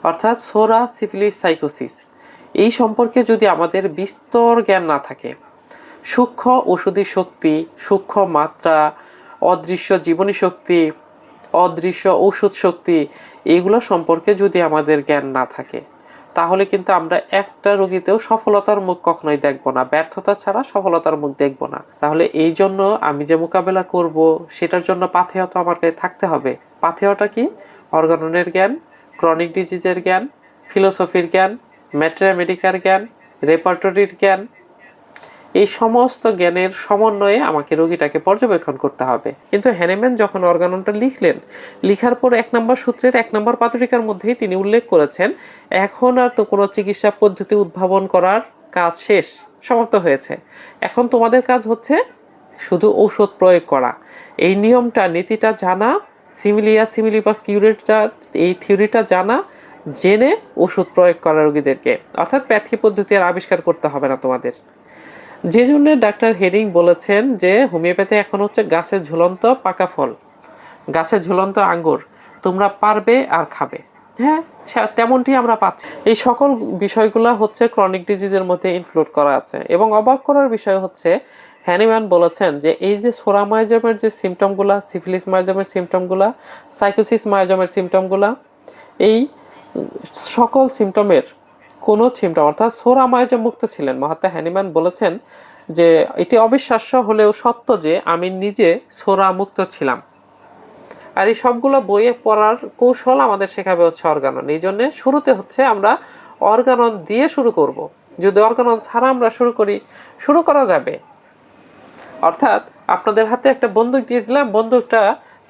অর্থাৎ সোরা সিফিলিস সাইকোসিস এই সম্পর্কে যদি আমাদের বিস্তর জ্ঞান না থাকে, সূক্ষ্ম ওষুধি শক্তি, সূক্ষ্ম মাত্রা, অদৃশ্য জীবনী শক্তি, অদৃশ্য ঔষধ শক্তি, এইগুলো সম্পর্কে যদি আমাদের জ্ঞান না থাকে, তাহলে কিন্তু আমরা একটা রোগীতেও সফলতার মুখ কখনোই দেখব না, ব্যর্থতা ছাড়া সফলতার মুখ দেখব না। তাহলে এই জন্য আমি যে মোকাবেলা করব সেটার জন্য পাথেয় তো আমার কাছে থাকতে হবে। পাথেয়টা কি? অর্গাননের জ্ঞান, ক্রনিক ডিজিজের জ্ঞান, ফিলোসফির জ্ঞান, ম্যাথমেটিকার জ্ঞান, রেপার্টরির জ্ঞান, এই সমস্ত জ্ঞানের সমন্বয়ে আমাকে রোগীটাকে পর্যবেক্ষণ করতে হবে। কিন্তু হ্যানিম্যান যখন অর্গাননটা লিখলেন, লিখার পর 1 নম্বর সূত্রের 1 নম্বর পাদটিকার মধ্যেই তিনি উল্লেখ করেছেন, এখন আর তো কোনো চিকিৎসা পদ্ধতি উদ্ভাবন করার কাজ শেষ, সমাপ্ত হয়েছে। এখন তোমাদের কাজ হচ্ছে শুধু ঔষধ প্রয়োগ করা। এই নিয়মটা, নীতিটা জানা, সিমিলিয়া সিমিলিপাস কিউরেটা, এই থিওরিটা জানা, জেনে ওষুধ প্রয়োগ করা রোগীদেরকে। অর্থাৎ প্যাথি পদ্ধতি আর আবিষ্কার করতে হবে না তোমাদের। যে জন্য ডাক্তার হেরিং বলেছেন যে হোমিওপ্যাথি এখন হচ্ছে গাছের ঝুলন্ত পাকা ফল, গাছের ঝুলন্ত আঙ্গুর, তোমরা পারবে আর খাবে। হ্যাঁ, তেমনটি আমরা পাচ্ছি। এই সকল বিষয়গুলো হচ্ছে ক্রনিক ডিজিজের মধ্যে ইনক্লুড করা আছে। এবং অবাক করার বিষয় হচ্ছে হ্যানিম্যান বলেছেন যে এই যে সোরা মায়োজমের যে সিমটমগুলা, সিফিলিস মায়োজমের সিমটমগুলা, সাইকোসিস মায়োজমের সিমটমগুলা, এই সকল সিমটমের কোনো সিমটম, অর্থাৎ সোরা মায়োজম মুক্ত ছিলেন। মহাত্মা হ্যানিম্যান বলেছেন যে এটি অবিশ্বাস্য হলেও সত্য যে আমি নিজে সোরা মুক্ত ছিলাম। আর এই সবগুলো বইয়ে পড়ার কৌশল আমাদের শেখাবে হচ্ছে অর্গানন। এই জন্যে শুরুতে হচ্ছে আমরা অর্গানন দিয়ে শুরু করব। যদি অর্গানন ছাড়া আমরা শুরু করা যাবে। অর্থাৎ আপনাদের হাতে একটা বন্দুক দিয়ে দিলাম, বন্দুকটা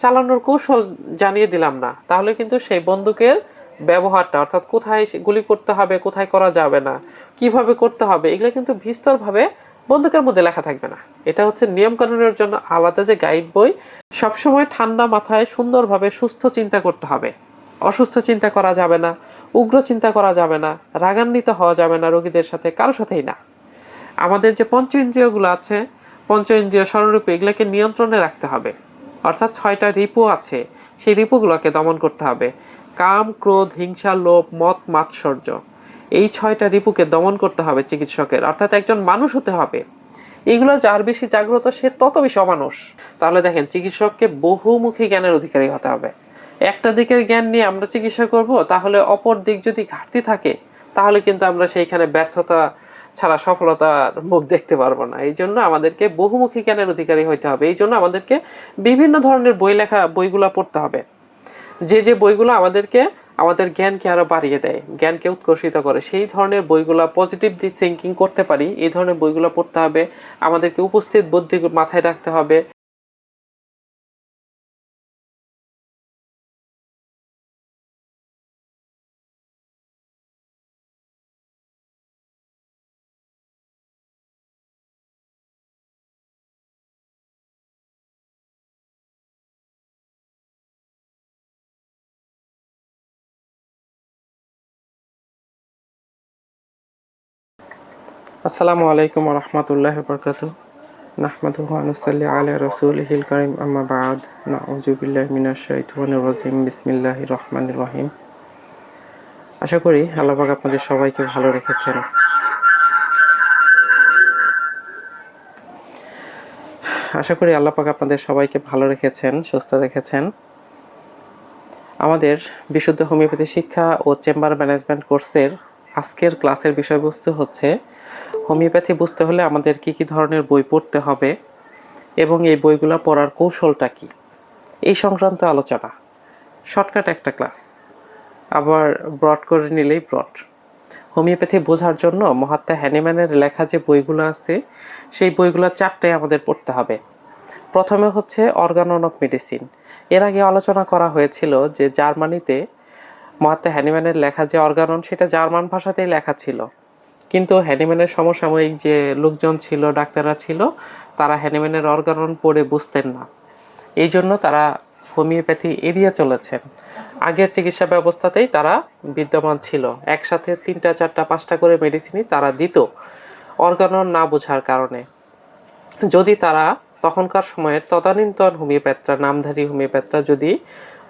চালানোর কৌশল জানিয়ে দিলাম না, তাহলে কিন্তু সেই বন্দুকের ব্যবহারটা, অর্থাৎ কোথায় গুলি করতে হবে, কোথায় করা যাবে না, কিভাবে করতে হবে, এগুলো কিন্তু বিস্তরভাবে বন্দুকের মধ্যে লেখা থাকবে না। এটা হচ্ছে নিয়ম কানুনের জন্য আলাদা যে গাইড বই। সবসময় ঠান্ডা মাথায় সুন্দরভাবে সুস্থ চিন্তা করতে হবে। অসুস্থ চিন্তা করা যাবে না, উগ্র চিন্তা করা যাবে না, রাগান্বিত হওয়া যাবে না রোগীদের সাথে, কারোর সাথেই না। আমাদের যে পঞ্চ ইন্দ্রিয়গুলো আছে, পঞ্চ ইন্দ্রিয় স্বরূপে, এগুলোকে নিয়ন্ত্রণে রাখতে হবে। অর্থাৎ 6টা রিপু আছে, সেই রিপুগুলোকে দমন করতে হবে। কাম, ক্রোধ, হিংসা, লোভ, মদ, মাৎসর্য, এই 6টা রিপুকে দমন করতে হবে চিকিৎসকের। অর্থাৎ একজন মানুষ হতে হবে। এগুলো যার বেশি জাগ্রত সে তত বেশি অমানুষ। তাহলে দেখেন, চিকিৎসককে বহুমুখী জ্ঞানের অধিকারী হতে হবে। একটা দিকের জ্ঞান নিয়ে আমরা চিকিৎসা করব, তাহলে অপর দিক যদি ঘাটতি থাকে, তাহলে কিন্তু আমরা সেইখানে ব্যর্থতা ছাড়া সফলতার মুখ দেখতে পারবো না। এই জন্য আমাদেরকে বহুমুখী জ্ঞানের অধিকারী হইতে হবে। এই জন্য আমাদেরকে বিভিন্ন ধরনের বইগুলো পড়তে হবে। যে বইগুলো আমাদের জ্ঞানকে আরো বাড়িয়ে দেয়, জ্ঞানকে উৎকর্ষিত করে, সেই ধরনের বইগুলো, পজিটিভ থিঙ্কিং করতে পারি, এই ধরনের বইগুলো পড়তে হবে। আমাদেরকে উপস্থিত বুদ্ধি মাথায় রাখতে হবে। আসসালামু আলাইকুম ওয়া রাহমাতুল্লাহি ওয়া বারাকাতুহু। নাহমাদুহু ওয়া নুসাল্লি আলা রাসূলিহিল কারীম, আম্মা বা'দ। নাউযু বিল্লাহি মিনাশ শাইতানির রাজিম। বিসমিল্লাহির রহমানির রহিম। আশা করি আল্লাহ পাক আপনাদের সবাইকে ভালো রেখেছেন। সুস্থ রেখেছেন। আমাদের বিশুদ্ধ হোমিওপ্যাথি শিক্ষা ও চেম্বার ম্যানেজমেন্ট কোর্সের আজকের ক্লাসের বিষয়বস্তু হচ্ছে হোমিওপ্যাথি বুঝতে হলে আমাদের কি কি ধরনের বই পড়তে হবে এবং এই বইগুলো পড়ার কৌশলটা কি, এই সংক্রান্ত আলোচনা। শর্টকাট একটা ক্লাস, আবার ব্রড করে নিলেই ব্রড। হোমিওপ্যাথি বোঝার জন্য মহাত্মা হ্যানিম্যানের লেখা যে বইগুলো আছে, সেই বইগুলো 4টাই আমাদের পড়তে হবে। প্রথমে হচ্ছে অর্গানন অফ মেডিসিন। এর আগে আলোচনা করা হয়েছিল যে জার্মানিতে মহাত্মা হ্যানিম্যানের লেখা যে অর্গানন, সেটা জার্মান ভাষাতেই লেখা ছিল। কিন্তু হ্যানিম্যানের সমসাময়িক যে লোকজন ছিল, ডাক্তাররা ছিল, তারা হ্যানিম্যানের অর্গানন পড়ে বুঝতেন না। এই জন্য তারা হোমিওপ্যাথি এড়িয়ে চলেছেন। আগের চিকিৎসা ব্যবস্থাতেই তারা বিদ্যমান ছিল। একসাথে 3টা 4টা 5টা করে মেডিসিনই তারা দিত, অর্গানন না বোঝার কারণে। যদি তারা তখনকার সময়ের তদানীন্তন হোমিওপ্যাথরা, নামধারী হোমিওপ্যাথরা যদি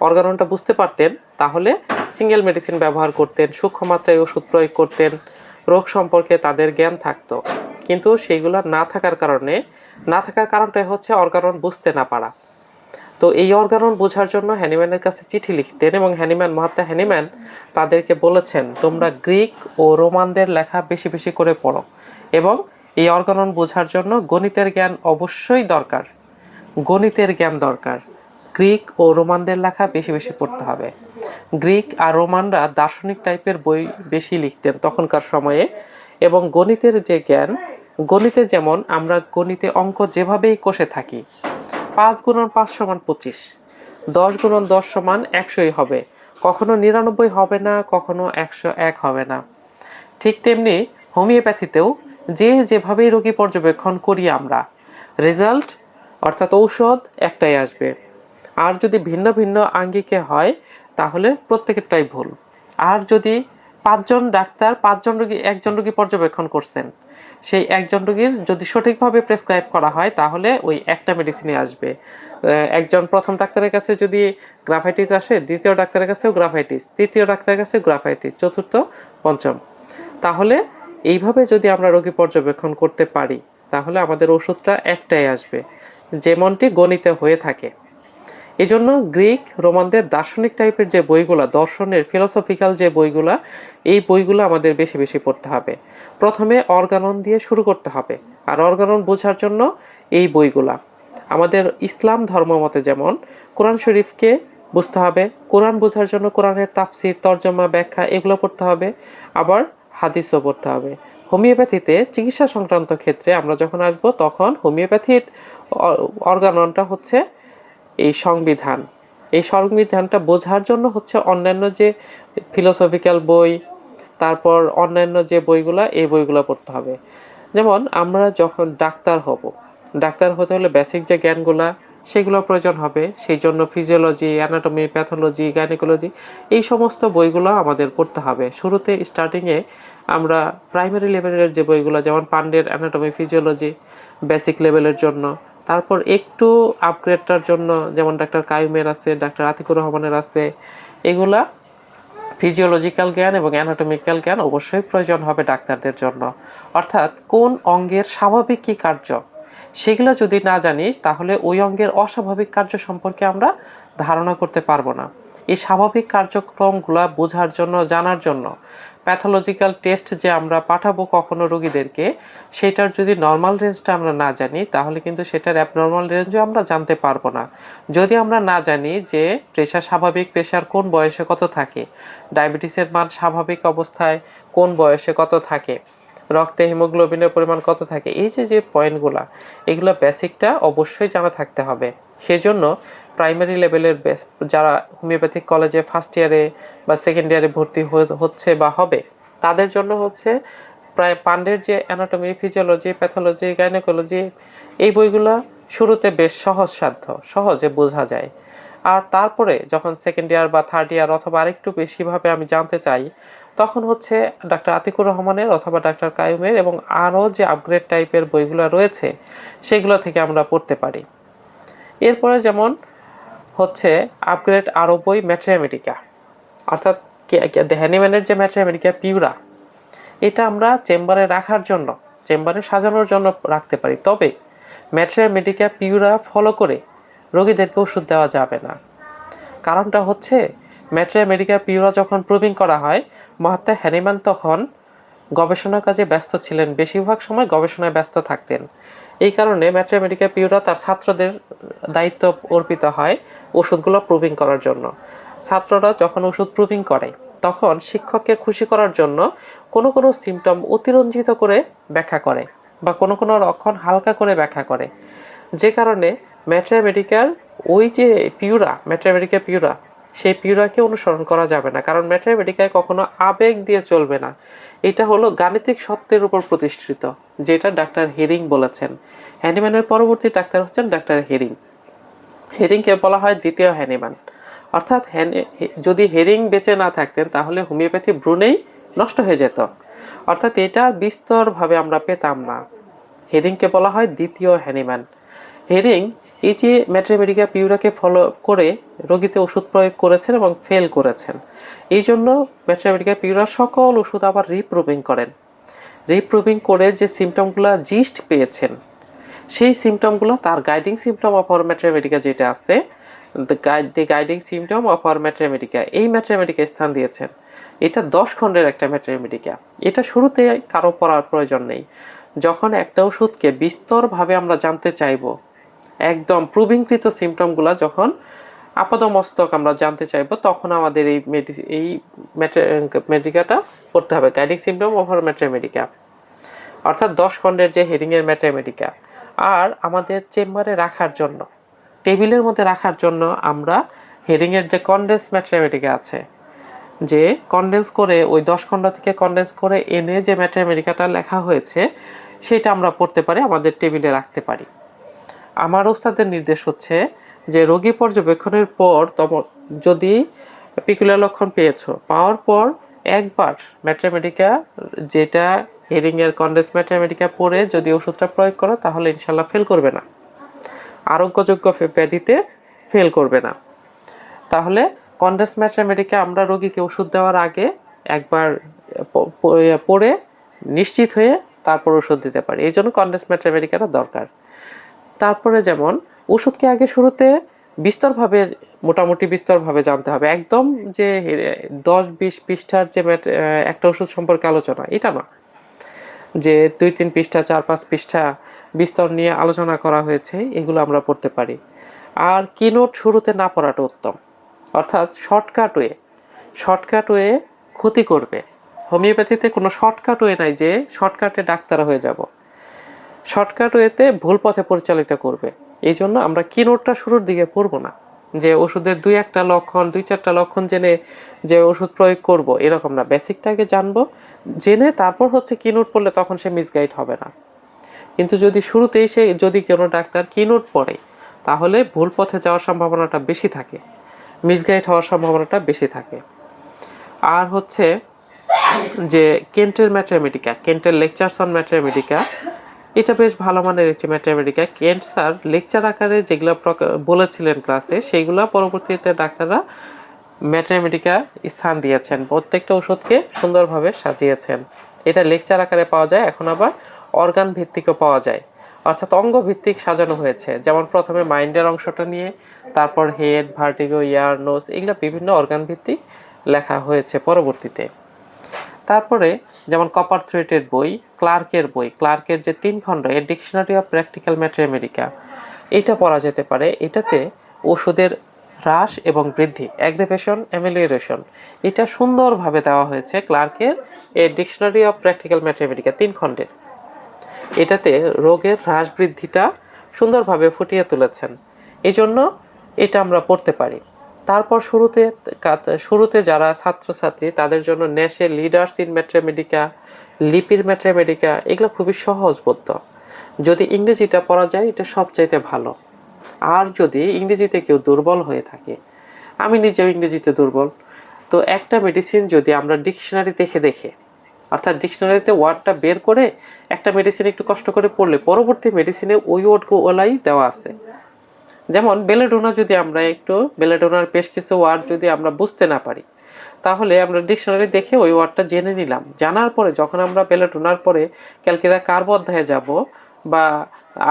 অর্গাননটা বুঝতে পারতেন তাহলে সিঙ্গেল মেডিসিন ব্যবহার করতেন, সূক্ষ্ম মাত্রায় ওষুধ প্রয়োগ করতেন, রোগ সম্পর্কে তাদের জ্ঞান থাকতো। কিন্তু সেইগুলো না থাকার কারণটাই হচ্ছে অর্গানন বুঝতে না পারা। তো এই অর্গানন বোঝার জন্য হ্যানিম্যানের কাছে চিঠি লিখতেন এবং মহাত্মা হ্যানিম্যান তাদেরকে বলেছেন, তোমরা গ্রিক ও রোমানদের লেখা বেশি বেশি করে পড়ো এবং এই অর্গানন বোঝার জন্য গণিতের জ্ঞান অবশ্যই দরকার, গ্রিক ও রোমানদের লেখা বেশি বেশি পড়তে হবে। গ্রিক আর রোমানরা দার্শনিক টাইপের বই বেশি লিখতেন তখনকার সময়ে, এবং গণিতের যে জ্ঞান, যেমন আমরা গণিতে অঙ্ক যেভাবেই কষে থাকি, 5 × 5 = 25, 10 × 10 = 100 হবে, কখনো 99 হবে না, কখনো 101 হবে না। ঠিক তেমনি হোমিওপ্যাথিতেও যেভাবেই রোগী পর্যবেক্ষণ করি আমরা, রেজাল্ট অর্থাৎ ঔষধ একটাই আসবে। আর যদি ভিন্ন ভিন্ন আঙ্গিকে হয় তাহলে প্রত্যেকটাই ভুল। আর যদি 5 জন ডাক্তার 5 জন রোগী, একজন রোগী পর্যবেক্ষণ করছেন, সেই একজন রোগীর যদি সঠিকভাবে প্রেসক্রাইব করা হয় তাহলে ওই একটা মেডিসিনই আসবে। একজন প্রথম ডাক্তারের কাছে যদি গ্রাফাইটিস আসে, দ্বিতীয় ডাক্তারের কাছেও গ্রাফাইটিস, তৃতীয় ডাক্তারের কাছে গ্রাফাইটিস, চতুর্থ, পঞ্চম। তাহলে এইভাবে যদি আমরা রোগী পর্যবেক্ষণ করতে পারি তাহলে আমাদের ওষুধটা একটাই আসবে, যেমনটি গণিতে হয়ে থাকে। এই জন্য গ্রিক রোমানদের দার্শনিক টাইপের যে বইগুলা, দর্শনের ফিলোসফিক্যাল যে বইগুলা, এই বইগুলো আমাদের বেশি বেশি পড়তে হবে। প্রথমে অর্গানন দিয়ে শুরু করতে হবে, আর অর্গানন বোঝার জন্য এই বইগুলা। আমাদের ইসলাম ধর্ম মতে যেমন কোরআন শরীফকে বুঝতে হবে, কোরআন বোঝার জন্য কোরআনের তাফসির, তর্জমা, ব্যাখ্যা এগুলো পড়তে হবে, আবার হাদিসও পড়তে হবে। হোমিওপ্যাথিতে চিকিৎসা সংক্রান্ত ক্ষেত্রে আমরা যখন আসব তখন হোমিওপ্যাথির অর্গাননটা হচ্ছে এই সংবিধানটা বোঝার জন্য হচ্ছে অন্যান্য যে ফিলোসফিক্যাল বই, তারপর অন্যান্য যে বইগুলা, এই বইগুলো পড়তে হবে। যেমন আমরা যখন ডাক্তার হতে হলে বেসিক যে জ্ঞানগুলা সেগুলো প্রয়োজন হবে, সেই জন্য ফিজিওলজি, অ্যানাটমি, প্যাথোলজি, গাইনোকোলজি এই সমস্ত বইগুলো আমাদের পড়তে হবে। শুরুতে স্টার্টিংয়ে আমরা প্রাইমারি লেভেলের যে বইগুলো, যেমন পান্ডের অ্যানাটমি, ফিজিওলজি বেসিক লেভেলের জন্য, তারপর একটু আপগ্রেডটার জন্য যেমন ডাক্তার কাইমের আছে, ডাক্তার আতিকুর রহমানের আছে, এগুলা ফিজিওলজিক্যাল জ্ঞান এবং অ্যানাটমিক্যাল জ্ঞান অবশ্যই প্রয়োজন হবে ডাক্তারদের জন্য। অর্থাৎ কোন অঙ্গের স্বাভাবিক কী কার্য সেগুলো যদি না জানিস তাহলে ওই অঙ্গের অস্বাভাবিক কার্য সম্পর্কে আমরা ধারণা করতে পারবো না। এই স্বাভাবিক কার্যক্রমগুলো বোঝার জন্য, জানার জন্য প্যাথোলজিক্যাল টেস্ট যে আমরা পাঠাবো কখনো রোগীদেরকে, সেটার যদি নর্মাল রেঞ্জটা আমরা না জানি তাহলে কিন্তু সেটার অ্যাবনর্মাল রেঞ্জও আমরা জানতে পারবো না। যদি আমরা না জানি যে প্রেশার স্বাভাবিক, প্রেশার কোন বয়সে কত থাকে, ডায়াবেটিসের মান স্বাভাবিক অবস্থায় কোন বয়সে কত থাকে, রক্তে হিমোগ্লোবিনের পরিমাণ কত থাকে, এই যে পয়েন্টগুলা, এগুলো বেসিকটা অবশ্যই জানা থাকতে হবে। সেজন্য প্রাইমারি লেভেলের যারা হোমিওপ্যাথিক কলেজে ফার্স্ট ইয়ারে বা সেকেন্ড ইয়ারে ভর্তি হচ্ছে বা হবে, তাদের জন্য হচ্ছে প্রায় পান্ডের যে অ্যানাটমি, ফিজিওলজি, প্যাথোলজি, গাইনোকোলজি, এই বইগুলো শুরুতে বেশ সহজে বোঝা যায়। আর তারপরে যখন সেকেন্ড ইয়ার বা থার্ড ইয়ার অথবা আরেকটু বেশিভাবে আমি জানতে চাই, তখন হচ্ছে ডাক্তার আতিকুর রহমানের অথবা ডাক্তার কাইমের এবং আরও যে আপগ্রেড টাইপের বইগুলো রয়েছে সেগুলো থেকে আমরা পড়তে পারি। এরপরে যেমন হচ্ছে আপগ্রেড আরও বই, ম্যাট্রিয়া, অর্থাৎ হ্যানিম্যানের যে ম্যাট্রিয়া পিউরা, এটা আমরা চেম্বারে রাখার জন্য, চেম্বারে সাজানোর জন্য রাখতে পারি। তবে ম্যাট্রিয়া পিউরা ফলো করে রোগীদেরকে ওষুধ দেওয়া যাবে না। কারণটা হচ্ছে ম্যাট্রিয়া পিউরা যখন প্রুভিং করা হয়, মহাত্মা হ্যানিম্যান তখন গবেষণার কাজে ব্যস্ত ছিলেন, বেশিরভাগ সময় গবেষণায় ব্যস্ত থাকতেন। এই কারণে ম্যাট্রিয়া পিউরা তার ছাত্রদের দায়িত্ব অর্পিত হয় ওষুধগুলো প্রুভিং করার জন্য। ছাত্ররা যখন ওষুধ প্রুভিং করে তখন শিক্ষককে খুশি করার জন্য কোনো কোনো সিমটম অতিরঞ্জিত করে ব্যাখ্যা করে বা কোনো কোনো লক্ষণ হালকা করে ব্যাখ্যা করে, যে কারণে ম্যাট্রিয়া ওই যে ম্যাট্রিয়া পিউরা, সেই পিউরাকে অনুসরণ করা যাবে না। কারণ ম্যাট্রিয়া কখনো আবেগ দিয়ে চলবে না, এটা হলো গাণিতিক সত্যের উপর প্রতিষ্ঠিত, যেটা ডাক্তার হেরিং বলেছেন। হ্যানিম্যানের পরবর্তী ডাক্তার হচ্ছেন ডাক্তার হেরিংকে বলা হয় দ্বিতীয় হ্যানিম্যান। অর্থাৎ যদি হেরিং বেঁচে না থাকতেন তাহলে হোমিওপ্যাথি ভ্রূণেই নষ্ট হয়ে যেত, অর্থাৎ এটা বিস্তরভাবে আমরা পেতাম না। হেরিংকে বলা হয় দ্বিতীয় হ্যানিম্যান। হেরিং এই যে ম্যাট্রেমেডিকা পিউরাকে ফলো করে রোগীতে ওষুধ প্রয়োগ করেছেন এবং ফেল করেছেন, এই জন্য ম্যাট্রেমেডিকা পিউরার সকল ওষুধ আবার রিপ্রুভিং করেন। রিপ্রুভিং করে যে সিমটমগুলো জিস্ট পেয়েছেন, সেই সিমটমগুলো তার গাইডিং সিমটম অফ আওয়ার ম্যাট্রেমেডিকা যেটা আছে, দি গাইডিং সিমটম অফ আওয়ার ম্যাট্রেমেডিকা, এই ম্যাট্রেমেডিকা স্থান দিয়েছেন। এটা 10 খণ্ডের একটা ম্যাট্রেমেডিকা। এটা শুরুতে কারো পড়ার প্রয়োজন নেই। যখন একটা ওষুধকে বিস্তরভাবে আমরা জানতে চাইব, একদম প্রুভিংকৃত সিমটমগুলো যখন আপাদমস্তক আমরা জানতে চাইব, তখন আমাদের এই ম্যাট্রেমেডিকাটা পড়তে হবে, গাইডিং সিমটম অফ আওয়ার ম্যাট্রেমেডিকা, অর্থাৎ 10 খণ্ডের যে হেডিংয়ের ম্যাট্রেমেডিকা। আর আমাদের চেম্বারে রাখার জন্য, টেবিলের মধ্যে রাখার জন্য আমরা হেডিংয়ের যে কনডেন্স ম্যাট্রেমেডিকা আছে, যে কনডেন্স করে ওই 10 খণ্ড থেকে কনডেন্স করে এনে যে ম্যাট্রেমেডিকাটা লেখা হয়েছে, সেটা আমরা পড়তে পারি, আমাদের টেবিলে রাখতে পারি। আমার ওস্তাদের নির্দেশ হচ্ছে যে রোগী পর্যবেক্ষণের পর যদি পিকুলার লক্ষণ পাওয়ার পর একবার ম্যাট্রেমেডিকা, যেটা হেডিংয়ের কনডেন্স ম্যাট্রেমেডিকা পড়ে যদি ওষুধটা প্রয়োগ করো, তাহলে ইনশাল্লাহ ফেল করবে না, আরোগ্যযোগ্য ব্যাধিতে ফেল করবে না। তাহলে কনডেন্স ম্যাট্রেমেডিকা আমরা রোগীকে ওষুধ দেওয়ার আগে একবার পড়ে নিশ্চিত হয়ে তারপর ওষুধ দিতে পারি, এই জন্য কনডেন্স ম্যাট্রেমেডিকাটা দরকার। তারপরে যেমন ওষুধকে আগে শুরুতে বিস্তরভাবে, মোটামুটি বিস্তরভাবে জানতে হবে, একদম যে 10-20 পৃষ্ঠার যে একটা ওষুধ সম্পর্কে আলোচনা, এটা না যে 2-3 পৃষ্ঠা 4-5 পৃষ্ঠা বিস্তর নিয়ে আলোচনা করা হয়েছে, এগুলো আমরা পড়তে পারি। আর কিনোট শুরুতে না পড়াটা উত্তম, অর্থাৎ শর্টকাট ওয়ে ক্ষতি করবে। হোমিওপ্যাথিতে কোনো শর্টকাট ওয়ে নাই যে শর্টকাটে ডাক্তার হয়ে যাব, শর্টকাট ওয়েতে ভুল পথে পরিচালিত করবে। এই জন্য আমরা কিনোটটা শুরুর দিকে পড়বো না, যে ওষুধের 2-4টা লক্ষণ জেনে যে ওষুধ প্রয়োগ করব, এরকম না। বেসিকটাকে জানবো, জেনে তারপর হচ্ছে কিনোট পড়লে তখন সে মিসগাইড হবে না। কিন্তু যদি শুরুতেই যদি কোনো ডাক্তার কিনোট পড়ে, তাহলে ভুল পথে যাওয়ার সম্ভাবনাটা বেশি থাকে, মিসগাইড হওয়ার সম্ভাবনাটা বেশি থাকে। আর হচ্ছে যে কেন্টের ম্যাট্রেমেডিকা, কেন্টের লেকচারস অন ম্যাট্রেমেডিকা, এটা বেশ ভালো মানের একটি ম্যাট্রেমেডিকা। কেন্ট স্যার লেকচার আকারে যেগুলো বলেছিলেন ক্লাসে, সেইগুলো পরবর্তীতে ডাক্তাররা ম্যাট্রেমেডিকা স্থান দিয়েছেন, প্রত্যেকটা ওষুধকে সুন্দরভাবে সাজিয়েছেন। এটা লেকচার আকারে পাওয়া যায়, এখন আবার অর্গান ভিত্তিকও পাওয়া যায়, অর্থাৎ অঙ্গ ভিত্তিক সাজানো হয়েছে। যেমন প্রথমে মাইন্ডের অংশটা নিয়ে, তারপর হেড, ভার্টিগো, ইয়ার, নোজ, এগুলো বিভিন্ন অর্গান ভিত্তিক লেখা হয়েছে পরবর্তীতে। তারপরে যেমন কপার থ্রেটের বই, ক্লার্কের যে 3 খণ্ড, এর ডিকশনারি অফ প্র্যাকটিক্যাল ম্যাট্রেমেডিকা, এটা পড়া যেতে পারে। এটাতে ওষুধের হ্রাস এবং বৃদ্ধি, অ্যাগ্রেভেশন, অ্যামেলিওরেশন, এটা সুন্দরভাবে দেওয়া হয়েছে ক্লার্কের এর ডিকশনারি অফ প্র্যাকটিক্যাল ম্যাট্রেমেডিকা 3 খণ্ডের। এটাতে রোগের হ্রাস বৃদ্ধিটা সুন্দরভাবে ফুটিয়ে তুলেছেন, এই জন্য এটা আমরা পড়তে পারি। তারপর শুরুতে যারা ছাত্রছাত্রী, তাদের জন্য ন্যাশে লিডার্স ইন ম্যাট্রেমেডিকা, লিপির ম্যাট্রেমেডিকা, এগুলো খুবই সহজবোধ্য। যদি ইংরেজিটা পড়া যায়, এটা সবচাইতে ভালো। আর যদি ইংরেজিতে কেউ দুর্বল হয়ে থাকে, আমি নিজেও ইংরেজিতে দুর্বল, তো একটা মেডিসিন যদি আমরা ডিকশনারি দেখে অর্থাৎ ডিকশনারিতে ওয়ার্ডটা বের করে একটা মেডিসিন একটু কষ্ট করে পড়লে, পরবর্তী মেডিসিনে ওই ওয়ার্ডগুলাই দেওয়া আছে। যেমন বেলেডোনা, যদি আমরা বেলেডোনার বেশ কিছু ওয়ার্ড যদি আমরা বুঝতে না পারি, তাহলে আমরা ডিকশনারি দেখে ওই ওয়ার্ডটা জেনে নিলাম। জানার পরে যখন আমরা বেলেডোনার পরে ক্যালকিরা কার্ব অধ্যায়ে যাব, বা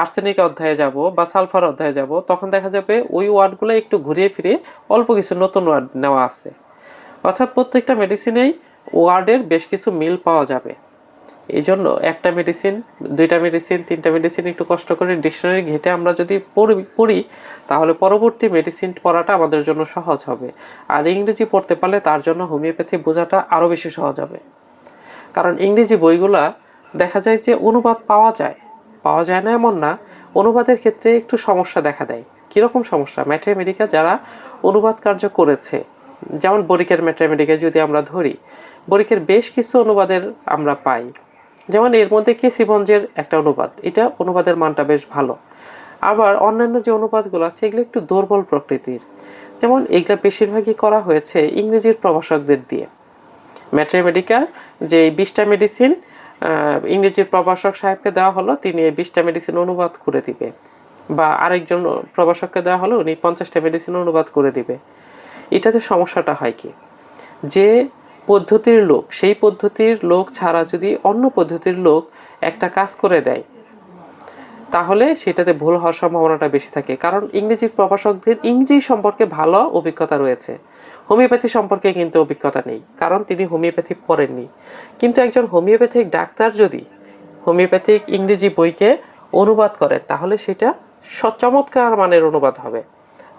আর্সেনিক অধ্যায়ে যাব, বা সালফার অধ্যায়ে যাব, তখন দেখা যাবে ওই ওয়ার্ডগুলো একটু ঘুরিয়ে ফিরিয়ে অল্প কিছু নতুন ওয়ার্ড নেওয়া আছে। অর্থাৎ প্রত্যেকটা মেডিসিনেই ওয়ার্ডের বেশ কিছু মিল পাওয়া যাবে। এই জন্য একটা মেডিসিন, 2টা মেডিসিন, 3টা মেডিসিন একটু কষ্ট করে ডিকশনারি ঘেটে আমরা যদি পড়ি, তাহলে পরবর্তী মেডিসিন পড়াটা আমাদের জন্য সহজ হবে। আর ইংরেজি পড়তে পারলে তার জন্য হোমিওপ্যাথি বোঝাটা আরও বেশি সহজ হবে। কারণ ইংরেজি বইগুলা দেখা যায় যে অনুবাদ পাওয়া যায় না এমন না, অনুবাদের ক্ষেত্রে একটু সমস্যা দেখা দেয়। কীরকম সমস্যা? ম্যাট্রেমেডিকা যারা অনুবাদ কার্য করেছে, যেমন বরিকের ম্যাট্রেমেডিকা যদি আমরা ধরি, বরিকের বেশ কিছু অনুবাদের আমরা পাই। যেমন এর মধ্যে কেসিবঞ্জের একটা অনুবাদ, এটা অনুবাদের মানটা বেশ ভালো। আবার অন্যান্য যে অনুবাদগুলো আছে, এগুলো একটু দুর্বল প্রকৃতির। যেমন এগুলো বেশিরভাগই করা হয়েছে ইংরেজির প্রভাষকদের দিয়ে। ম্যাট্রেমেডিকার যে 20টা মেডিসিন ইংরেজির প্রভাষক সাহেবকে দেওয়া হলো, তিনি এই 20টা মেডিসিন অনুবাদ করে দিবে। বা আরেকজন প্রভাষককে দেওয়া হলো, উনি 50টা মেডিসিন অনুবাদ করে দিবে। এটাতে সমস্যাটা হয় কি, যে পদ্ধতির লোক, সেই পদ্ধতির লোক ছাড়া যদি অন্য পদ্ধতির লোক একটা কাজ করে দেয়, তাহলে সেটাতে ভুল হওয়ার সম্ভাবনাটা বেশি থাকে। কারণ ইংরেজির প্রভাষকদের ইংরেজি সম্পর্কে ভালো অভিজ্ঞতা রয়েছে, হোমিওপ্যাথি সম্পর্কে কিন্তু অভিজ্ঞতা নেই, কারণ তিনি হোমিওপ্যাথি পড়েননি। কিন্তু একজন হোমিওপ্যাথিক ডাক্তার যদি হোমিওপ্যাথিক ইংরেজি বইকে অনুবাদ করেন, তাহলে সেটা চমৎকার মানের অনুবাদ হবে।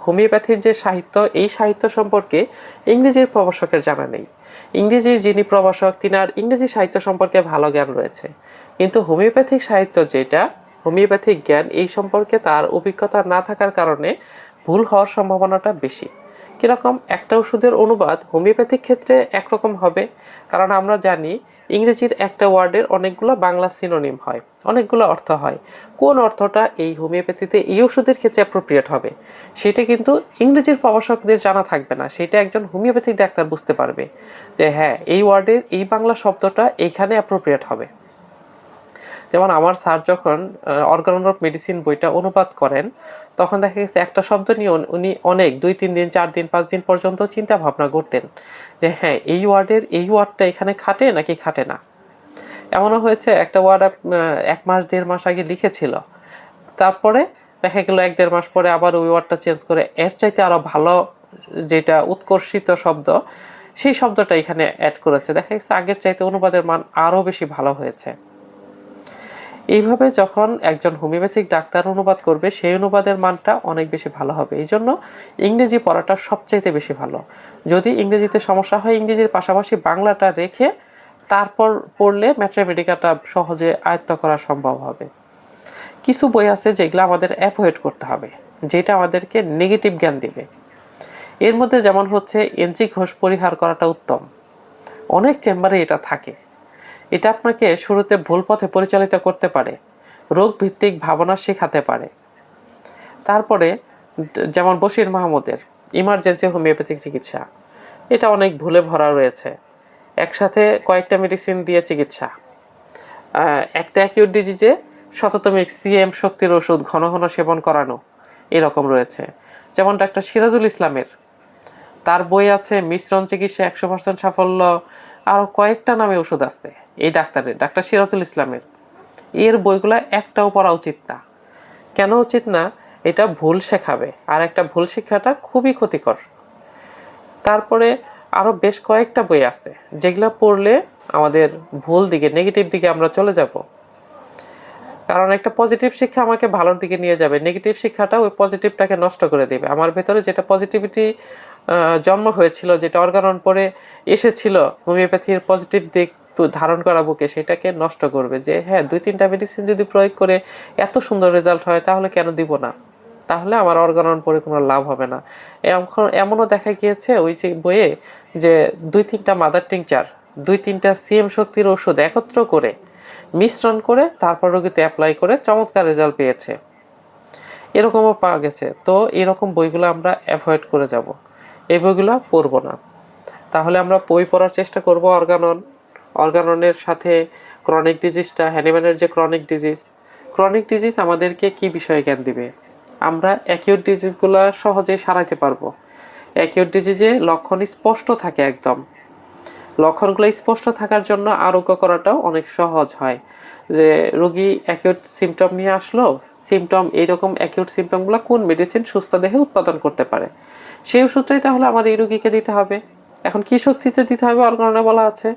হোমিওপ্যাথির যে সাহিত্য, এই সাহিত্য সম্পর্কে ইংরেজির প্রভাষকের জানা নেই। ইংরেজির যিনি প্রভাষক, তিনার ইংরেজি সাহিত্য সম্পর্কে ভালো জ্ঞান রয়েছে, কিন্তু হোমিওপ্যাথিক সাহিত্য যেটা, হোমিওপ্যাথিক জ্ঞান, এই সম্পর্কে তার অভিজ্ঞতা না থাকার কারণে ভুল হওয়ার সম্ভাবনাটা বেশি। কীরকম, একটা ওষুধের অনুবাদ হোমিওপ্যাথিক ক্ষেত্রে একরকম হবে, কারণ আমরা জানি ইংরেজির একটা ওয়ার্ডের অনেকগুলো বাংলা সিনোনিম হয়, অনেকগুলো অর্থ হয়। কোন অর্থটা এই হোমিওপ্যাথিতে এই ওষুধের ক্ষেত্রে অ্যাপ্রোপ্রিয়েট হবে, সেটা কিন্তু ইংরেজির প্রভাষকদের জানা থাকবে না। সেটা একজন হোমিওপ্যাথিক ডাক্তার বুঝতে পারবে যে হ্যাঁ, এই ওয়ার্ডের এই বাংলা শব্দটা এইখানে অ্যাপ্রোপ্রিয়েট হবে। যেমন আমার স্যার যখন অর্গান অফ মেডিসিন বইটা অনুবাদ করেন, তখন দেখা গেছে একটা শব্দ নিয়ে উনি অনেক 2-3 দিন 4 দিন 5 দিন পর্যন্ত চিন্তা ভাবনা করতেন যে হ্যাঁ, এই ওয়ার্ডের এই ওয়ার্ডটা এখানে খাটে নাকি খাটে না। এমনও হয়েছে একটা ওয়ার্ড 1 মাস 1.5 মাস আগে লিখেছিল, তারপরে দেখা গেল 1-1.5 মাস পরে আবার ওই ওয়ার্ডটা চেঞ্জ করে এর চাইতে আরো ভালো, যেটা উৎকর্ষিত শব্দ, সেই শব্দটা এখানে অ্যাড করেছে। দেখা গেছে আগের চাইতে অনুবাদের মান আরো বেশি ভালো হয়েছে। এইভাবে যখন একজন হোমিওপ্যাথিক ডাক্তার অনুবাদ করবে, সেই অনুবাদের মানটা অনেক বেশি ভালো হবে। এই জন্য ইংরেজি পড়াটা সবচাইতে বেশি ভালো। যদি ইংরেজিতে সমস্যা হয়, ইংরেজির পাশাপাশি বাংলাটা রেখে তারপর পড়লে ম্যাথমেটিকাটা সহজে আয়ত্ত করা সম্ভব হবে। কিছু বই আছে যেগুলো আমাদের অ্যাভয়েড করতে হবে, যেটা আমাদেরকে নেগেটিভ জ্ঞান দিবে। এর মধ্যে যেমন হচ্ছে এনজি ঘোষ পরিহার করাটা উত্তম। অনেক চেম্বারে এটা থাকে, এটা আপনাকে শুরুতে ভুল পথে পরিচালিত করতে পারে, রোগ ভিত্তিক ভাবনা শেখাতে পারে। তারপরে যেমন বশির মাহমুদের ইমার্জেন্সি হোমিওপ্যাথিক চিকিৎসা, এটা অনেক ভুলে ভরা রয়েছে। একসাথে কয়েকটা মেডিসিন দিয়ে চিকিৎসা, একটা অ্যাকিউট ডিজিজে শততমিক সিএম শক্তির ওষুধ ঘন ঘন সেবন করানো, এরকম রয়েছে। যেমন ডাক্তার সিরাজুল ইসলামের, তার বই আছে মিশ্রণ চিকিৎসা 100% সাফল্য, আরও কয়েকটা নামে ওষুধ আছে এই ডাক্তারের, ডাক্তার সিরাজুল ইসলামের। এর বইগুলো একটাও পড়া উচিত না। কেন উচিত না? এটা ভুল শেখাবে, আর একটা ভুল শিক্ষাটা খুবই ক্ষতিকর। তারপরে আরও বেশ কয়েকটা বই আছে যেগুলো পড়লে আমাদের ভুল দিকে, নেগেটিভ দিকে আমরা চলে যাব। কারণ একটা পজিটিভ শিক্ষা আমাকে ভালোর দিকে নিয়ে যাবে, নেগেটিভ শিক্ষাটা ওই পজিটিভটাকে নষ্ট করে দেবে। আমার ভেতরে যেটা পজিটিভিটি জন্ম হয়েছিল, যেটা অর্গানন পরে এসেছিল, হোমিওপ্যাথির পজিটিভ দিক তো ধারণ করা বুকে, সেটাকে নষ্ট করবে। যে হ্যাঁ, 2-3টা মেডিসিন যদি প্রয়োগ করে এত সুন্দর রেজাল্ট হয়, তাহলে কেন দিব না? তাহলে আমার অর্গানন পরে কোনো লাভ হবে না। এমনও দেখা গিয়েছে ওই যে বইয়ে, যে 2-3টা মাদার টিংচার, 2-3টা সিএম শক্তির ওষুধ একত্র করে মিশ্রণ করে তারপর রোগীতে অ্যাপ্লাই করে চমৎকার রেজাল্ট পেয়েছে, এরকমও পাওয়া গেছে। তো এরকম বইগুলো আমরা অ্যাভয়েড করে যাব, এই বইগুলো পড়বো না। তাহলে আমরা বই পড়ার চেষ্টা করব অর্গাননের সাথে ক্রনিক ডিজিজটা, হ্যানিম্যানের যে ক্রনিক ডিজিজ আমাদেরকে কি বিষয়ে জ্ঞান দিবে? আমরা অ্যাকিউট ডিজিজগুলো সহজে সারাইতে পারবো। অ্যাকিউট ডিজিজে লক্ষণ স্পষ্ট থাকে, একদম লক্ষণগুলো স্পষ্ট থাকার জন্য আরোগ্য করাটাও অনেক সহজ হয়। যে রোগী অ্যাকিউট সিমটম নিয়ে আসলো, সিমটম এইরকম অ্যাকিউট সিমটমগুলো কোন মেডিসিন সুস্থ দেহে উৎপাদন করতে পারে, সেই ওষুধটাই তাহলে আমার এই রোগীকে দিতে হবে। এখন কি শক্তিতে দিতে হবে অর্গাননে বলা আছে।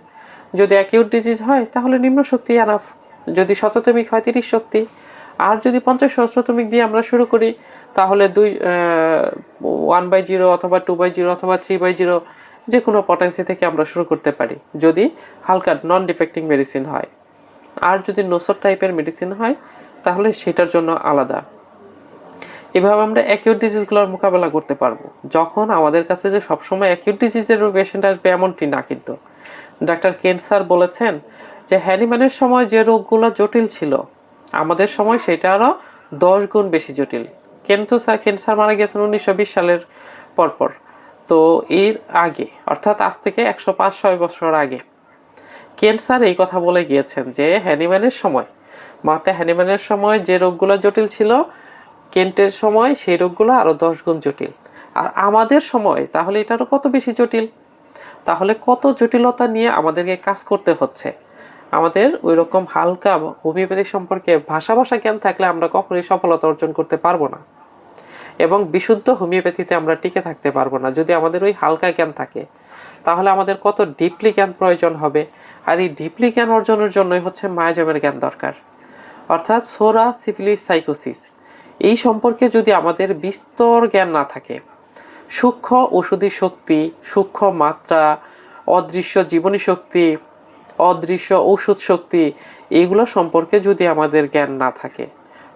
যদি অ্যাকিউট ডিজিজ হয় তাহলে নিম্ন শক্তি এনাফ, যদি শততমিক হয় 30 শক্তি, আর যদি 50 সহস্রতমিক দিয়ে আমরা শুরু করি, তাহলে 1/0 অথবা 2/0 অথবা 3/0 যে কোনো পটেন্সি থেকে আমরা শুরু করতে পারি, যদি হালকা নন ডিফেক্টিং মেডিসিন হয়। আর যদি নোসর টাইপের মেডিসিন হয়, তাহলে সেটার জন্য আলাদা। এভাবে আমরা অ্যাকিউট ডিজিজগুলোর মোকাবেলা করতে পারবো। যখন আমাদের কাছে যে সবসময় অ্যাকিউট ডিজিজের পেশেন্ট আসবে এমনটি না, কিন্তু ডাক্তার কেন্ট স্যার বলেছেন যে হ্যানিম্যানের সময় যে রোগগুলো জটিল ছিল, আমাদের সময় সেটা আরও 10 গুণ বেশি জটিল। কেন্ট স্যার মারা গেছেন 1920 সালের পরপর। তো এর আগে, অর্থাৎ আজ থেকে 105-6 বছর আগে কেন্ট স্যার এই কথা বলে গিয়েছেন যে হ্যানিম্যানের সময় যে রোগগুলো জটিল ছিল, কেন্টের সময় সেই রোগগুলো আরও 10 গুণ জটিল। আর আমাদের সময় তাহলে এটা আরও কত বেশি জটিল। তাহলে কত জটিলতা নিয়ে আমাদেরকে কাজ করতে হচ্ছে। আমাদের ওই রকম হালকা হোমিওপ্যাথি সম্পর্কে ভাষা জ্ঞান থাকলে আমরা কখনোই সফলতা অর্জন করতে পারবো না, এবং বিশুদ্ধ হোমিওপ্যাথিতে আমরা টিকে থাকতে পারবো না যদি আমাদের ওই হালকা জ্ঞান থাকে। তাহলে আমাদের কত ডিপলি জ্ঞান প্রয়োজন হবে। আর এই ডিপলি জ্ঞান অর্জনের জন্যই হচ্ছে মায়াজামের জ্ঞান দরকার, অর্থাৎ সোরা সিফিলিস সাইকোসিস। এই সম্পর্কে যদি আমাদের বিস্তর জ্ঞান না থাকে, সূক্ষ্ম ওষুধি শক্তি, সূক্ষ্ম মাত্রা, অদৃশ্য জীবনী শক্তি, অদৃশ্য ঔষধ শক্তি, এইগুলো সম্পর্কে যদি আমাদের জ্ঞান না থাকে,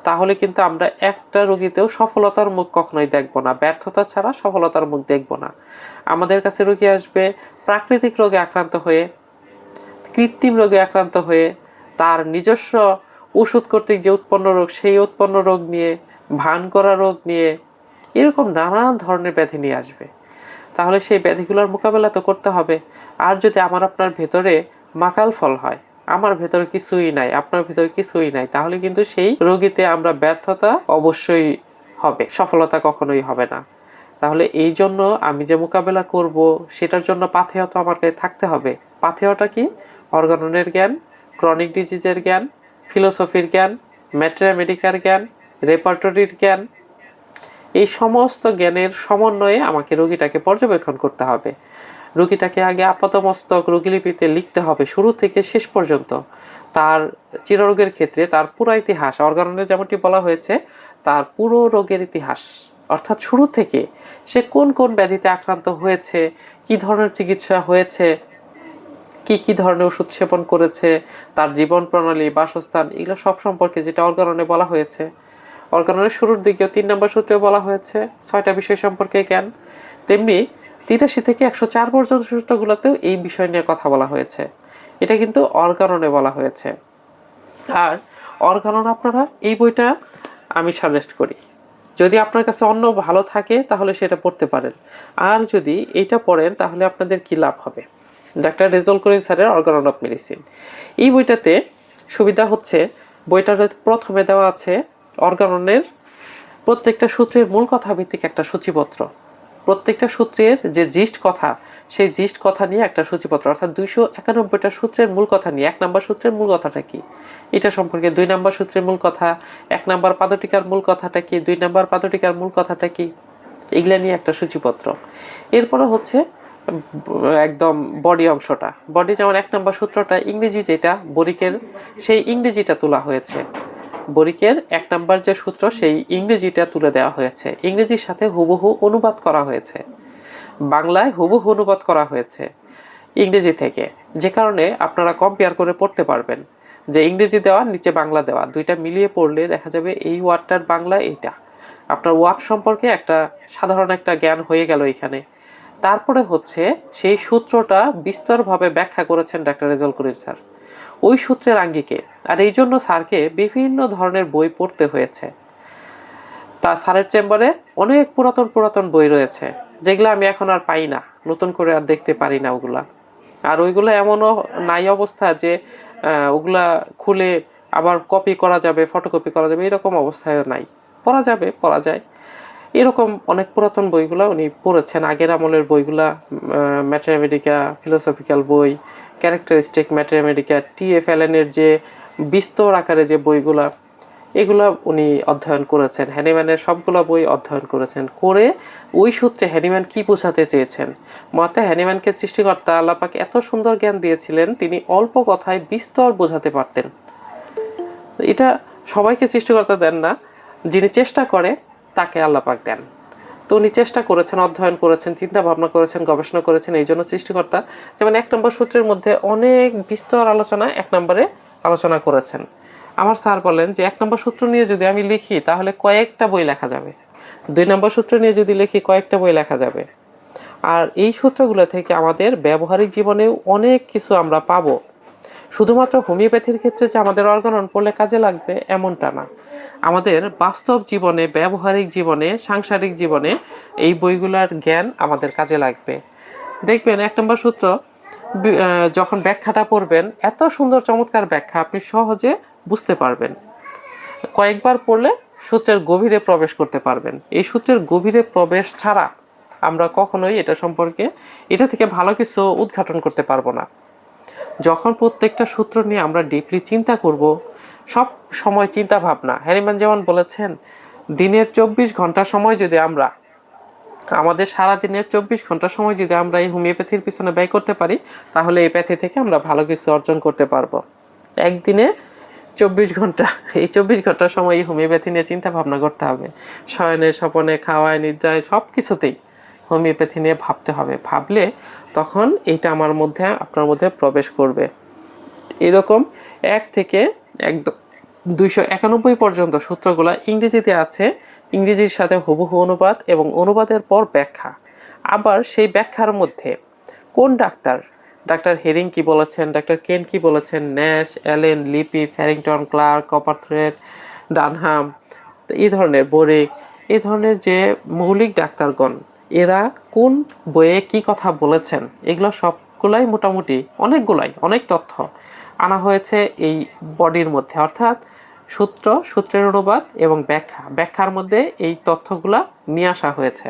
তাহলে কিন্তু আমরা একটা রোগীতেও সফলতার মুখ কখনোই দেখব না। ব্যর্থতা ছাড়া সফলতার মুখ দেখব না। আমাদের কাছে রোগী আসবে প্রাকৃতিক রোগে আক্রান্ত হয়ে, কৃত্রিম রোগে আক্রান্ত হয়ে, তার নিজস্ব ওষুধ কর্তৃক যে উৎপন্ন রোগ, সেই উৎপন্ন রোগ নিয়ে, ভান করা রোগ নিয়ে, এরকম নানান ধরনের ব্যাধি নিয়ে আসবে। তাহলে সেই ব্যাধিগুলোর মোকাবেলা তো করতে হবে। আর যদি আমার আপনার ভেতরে মাকাল ফল হয়, আমার ভেতরে কিছুই নাই, আপনার ভেতরে কিছুই নাই, তাহলে কিন্তু সেই রোগীতে আমরা ব্যর্থতা অবশ্যই হবে, সফলতা কখনোই হবে না। তাহলে এই জন্য আমি যে মোকাবেলা করব সেটার জন্য পাথেয় তো আমার কাছে থাকতে হবে। পাথেয়টা কি? অর্গাননের জ্ঞান, ক্রনিক ডিজিজের জ্ঞান, ফিলোসফির জ্ঞান, ম্যাট্রিয়ামেডিকার জ্ঞান, রেপার্টরির জ্ঞান। এই সমস্ত জ্ঞানের সমন্বয়ে আমাকে রোগীটাকে পর্যবেক্ষণ করতে হবে। রোগীটাকে আগে আপাতমস্তক রোগীলিপিতে লিখতে হবে শুরু থেকে শেষ পর্যন্ত। তার চিররোগের ক্ষেত্রে তার পুরো ইতিহাস, অর্গাননে যেমনটি বলা হয়েছে, তার পুরো রোগের ইতিহাস, অর্থাৎ শুরু থেকে সে কোন কোন ব্যাধিতে আক্রান্ত হয়েছে, কি ধরনের চিকিৎসা হয়েছে, কি ধরনের ওষুধ সেবন করেছে, তার জীবন প্রণালী, বাসস্থান, এগুলো সব সম্পর্কে যেটা অর্গাননে বলা হয়েছে। অর্গাননের শুরুর দিকেও 3 নম্বর সূত্রে বলা হয়েছে 6টা বিষয় সম্পর্কে জ্ঞান। তেমনি 83 থেকে 104 পর্যন্ত সূত্রগুলোতেও এই বিষয় নিয়ে কথা বলা হয়েছে। এটা কিন্তু অর্গাননে বলা হয়েছে। আর অর্গানন আপনারা এই বইটা আমি সাজেস্ট করি। যদি আপনার কাছে অন্য ভালো থাকে তাহলে সেটা পড়তে পারেন। আর যদি এইটা পড়েন তাহলে আপনাদের কি লাভ হবে? ডাক্তার রেজাউল করিম স্যারের অর্গানন অফ মেডিসিন। এই বইটাতে সুবিধা হচ্ছে, বইটার প্রথমে দেওয়া আছে অর্গাননের প্রত্যেকটা সূত্রের মূল কথা ভিত্তিক একটা সূচিপত্র। প্রত্যেকটা সূত্রের যে জিস্ট কথা, সেই জিস্ট কথা নিয়ে একটা সূচিপত্র, অর্থাৎ 291টা সূত্রের মূল কথা নিয়ে 1 নম্বর সূত্রের মূল কথাটা কি এটা সম্পর্কে, 2 নম্বর সূত্রের মূল কথা, 1 নম্বর পাদটিকার মূল কথাটা কি, 2 নম্বর পাদটিকার মূল কথাটা কি, এগুলা নিয়ে একটা সূচিপত্র। এরপরে হচ্ছে একদম বডি অংশটা। বডি যেমন 1 নম্বর সূত্রটা ইংরেজি যেটা বরিকের, সেই ইংরেজিটা তোলা হয়েছে। বরিকের 1 নম্বর যে সূত্র, সেই ইংরেজিটা তুলে দেওয়া হয়েছে, ইংরেজির সাথে হুবহু অনুবাদ করা হয়েছে, বাংলায় হুবহু অনুবাদ করা হয়েছে ইংরেজি থেকে, যে কারণে আপনারা কম্পেয়ার করে পড়তে পারবেন যে ইংরেজি দেওয়া নিচে বাংলা দেওয়া, দুইটা মিলিয়ে পড়লে দেখা যাবে এই ওয়ার্ডটার বাংলা এইটা। আপনার ওয়ার্ড সম্পর্কে একটা সাধারণ একটা জ্ঞান হয়ে গেল এখানে। তারপরে হচ্ছে সেই সূত্রটা বিস্তরভাবে ব্যাখ্যা করেছেন ডাক্তার রেজাউল করিম স্যার ওই সূত্রের আঙ্গিকে। আর এই জন্য স্যারকে বিভিন্ন ধরনের বই পড়তে হয়েছে। তা স্যারের চেম্বারে অনেক পুরাতন বই রয়েছে, যেগুলো আমি এখন আর পাই না, নতুন করে আর দেখতে পারি না ওগুলা। আর ওইগুলো এমনও নাই অবস্থা যে ওগুলা খুলে আবার কপি করা যাবে, ফটোকপি করা যাবে, এরকম অবস্থায় নাই। পড়া যায় এরকম অনেক পুরাতন বইগুলা উনি পড়েছেন, আগের আমলের বইগুলা, ম্যাট্রিয়ামেডিকা, ফিলোসফিক্যাল বই, ক্যারেক্টারিস্টিক ম্যাট্রিয়ামেডিকা, টি.এফ. অ্যালেনের যে বিস্তর আকারে যে বইগুলা, এগুলা উনি অধ্যয়ন করেছেন। হ্যানিম্যানের সবগুলা বই অধ্যয়ন করেছেন, করে ওই সূত্রে হ্যানিম্যান কি বোঝাতে চেয়েছেন। মতে হ্যানিম্যানকে সৃষ্টিকর্তা আল্লাহ পাক এত সুন্দর জ্ঞান দিয়েছিলেন, তিনি অল্প কথায় বিস্তর বোঝাতে পারতেন। এটা সবাইকে সৃষ্টিকর্তা দেন না, যিনি চেষ্টা করে তাকে আল্লাহ পাক দেন। তো উনি চেষ্টা করেছেন, অধ্যয়ন করেছেন, চিন্তা ভাবনা করেছেন, গবেষণা করেছেন, এই জন্য সৃষ্টিকর্তা যেমন 1 নম্বর সূত্রের মধ্যে অনেক বিস্তর আলোচনা 1 নম্বরে আলোচনা করেছেন। আমার স্যার বলেন যে 1 নম্বর সূত্র নিয়ে যদি আমি লিখি তাহলে কয়েকটা বই লেখা যাবে, 2 নম্বর সূত্র নিয়ে যদি লিখি কয়েকটা বই লেখা যাবে। আর এই সূত্রগুলো থেকে আমাদের ব্যবহারিক জীবনেও অনেক কিছু আমরা পাবো। শুধুমাত্র হোমিওপ্যাথির ক্ষেত্রে যে আমাদের অর্গানন পড়লে কাজে লাগবে এমনটা না, আমাদের বাস্তব জীবনে, ব্যবহারিক জীবনে, সাংসারিক জীবনে এই বইগুলোর জ্ঞান আমাদের কাজে লাগবে। দেখবেন 1 নম্বর সূত্র যখন ব্যাখ্যাটা পড়বেন, এত সুন্দর চমৎকার ব্যাখ্যা, আপনি সহজে বুঝতে পারবেন। কয়েকবার পড়লে সূত্রের গভীরে প্রবেশ করতে পারবেন। এই সূত্রের গভীরে প্রবেশ ছাড়া আমরা কখনোই এটা সম্পর্কে এটা থেকে ভালো কিছু উদ্ঘাটন করতে পারবো না। যখন প্রত্যেকটা সূত্র নিয়ে আমরা ডিপলি চিন্তা করব, সব সময় চিন্তা ভাবনা, হ্যানিম্যান যেমন বলেছেন দিনের 24 ঘন্টা সময় যদি আমরা আমাদের সারাদিনের 24 ঘন্টা সময় যদি আমরা এই হোমিওপ্যাথির পিছনে ব্যয় করতে পারি, তাহলে এই প্যাথি থেকে আমরা ভালো কিছু অর্জন করতে পারবো। একদিনে 24 ঘন্টা, এই 24 ঘন্টার সময় এই হোমিওপ্যাথি নিয়ে চিন্তা ভাবনা করতে হবে। শয়নে স্বপনে খাওয়ায় নিদ্রায় সব কিছুতেই হোমিওপ্যাথি নিয়ে ভাবতে হবে। ভাবলে তখন এইটা আমার মধ্যে আপনার মধ্যে প্রবেশ করবে। এরকম 1 থেকে 291 পর্যন্ত সূত্রগুলো ইংরেজিতে আছে, ইংরেজির সাথে হুবহু অনুবাদ এবং অনুবাদের পর ব্যাখ্যা। আবার সেই ব্যাখ্যার মধ্যে কোন ডাক্তার হেরিং কি বলেছেন, ডাক্তার কেন কি বলেছেন, ন্যাশ, অ্যালেন, লিপি, ফ্যারিংটন, ক্লার্ক, কপারথ্রেড, ডানহাম, এই ধরনের বোরিক, এই ধরনের যে মৌলিক ডাক্তারগণ এরা কোন বইয়ে কি কথা বলেছেন, এগুলো সবগুলাই মোটামুটি অনেক তথ্য আনা হয়েছে এই বডির মধ্যে, অর্থাৎ সূত্রের অনুবাদ এবং ব্যাখ্যার মধ্যে এই তথ্যগুলা নিয়ে আসা হয়েছে।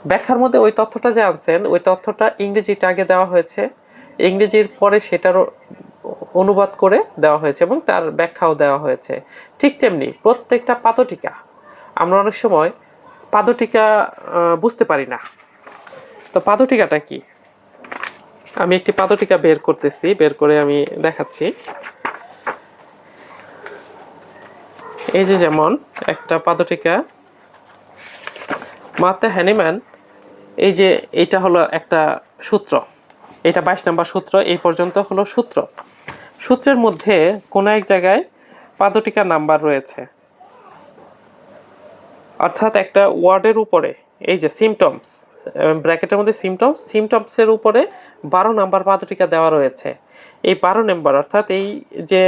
ব্যাখ্যার মধ্যে ওই তথ্যটা যে আনছেন ওই তথ্যটা ইংরেজিটা আগে দেওয়া হয়েছে, ইংরেজির পরে সেটার অনুবাদ করে দেওয়া হয়েছে এবং তার ব্যাখ্যাও দেওয়া হয়েছে। ঠিক তেমনি প্রত্যেকটা পাদটিকা, আমরা অনেক সময় পাদটিকা বুঝতে পারি না। তো পাদটিকাটা কি, আমি একটি পাদটিকা বের করে আমি দেখাচ্ছি। এই যে যেমন একটা পাদটিকা মার্থা হ্যানিম্যান, এই যে এটা হলো একটা সূত্র, এটা 22 নম্বর সূত্র, এই পর্যন্ত হলো সূত্রের মধ্যে কোন এক জায়গায় পাদটিকার নাম্বার রয়েছে, অর্থাৎ একটা ওয়ার্ডের উপরে এই যে সিমটমস, ব্র্যাকেটের মধ্যে সিমটমসের উপরে 12 নাম্বার পাদটিকা দেওয়া রয়েছে। এই 12 নাম্বার অর্থাৎ এই যে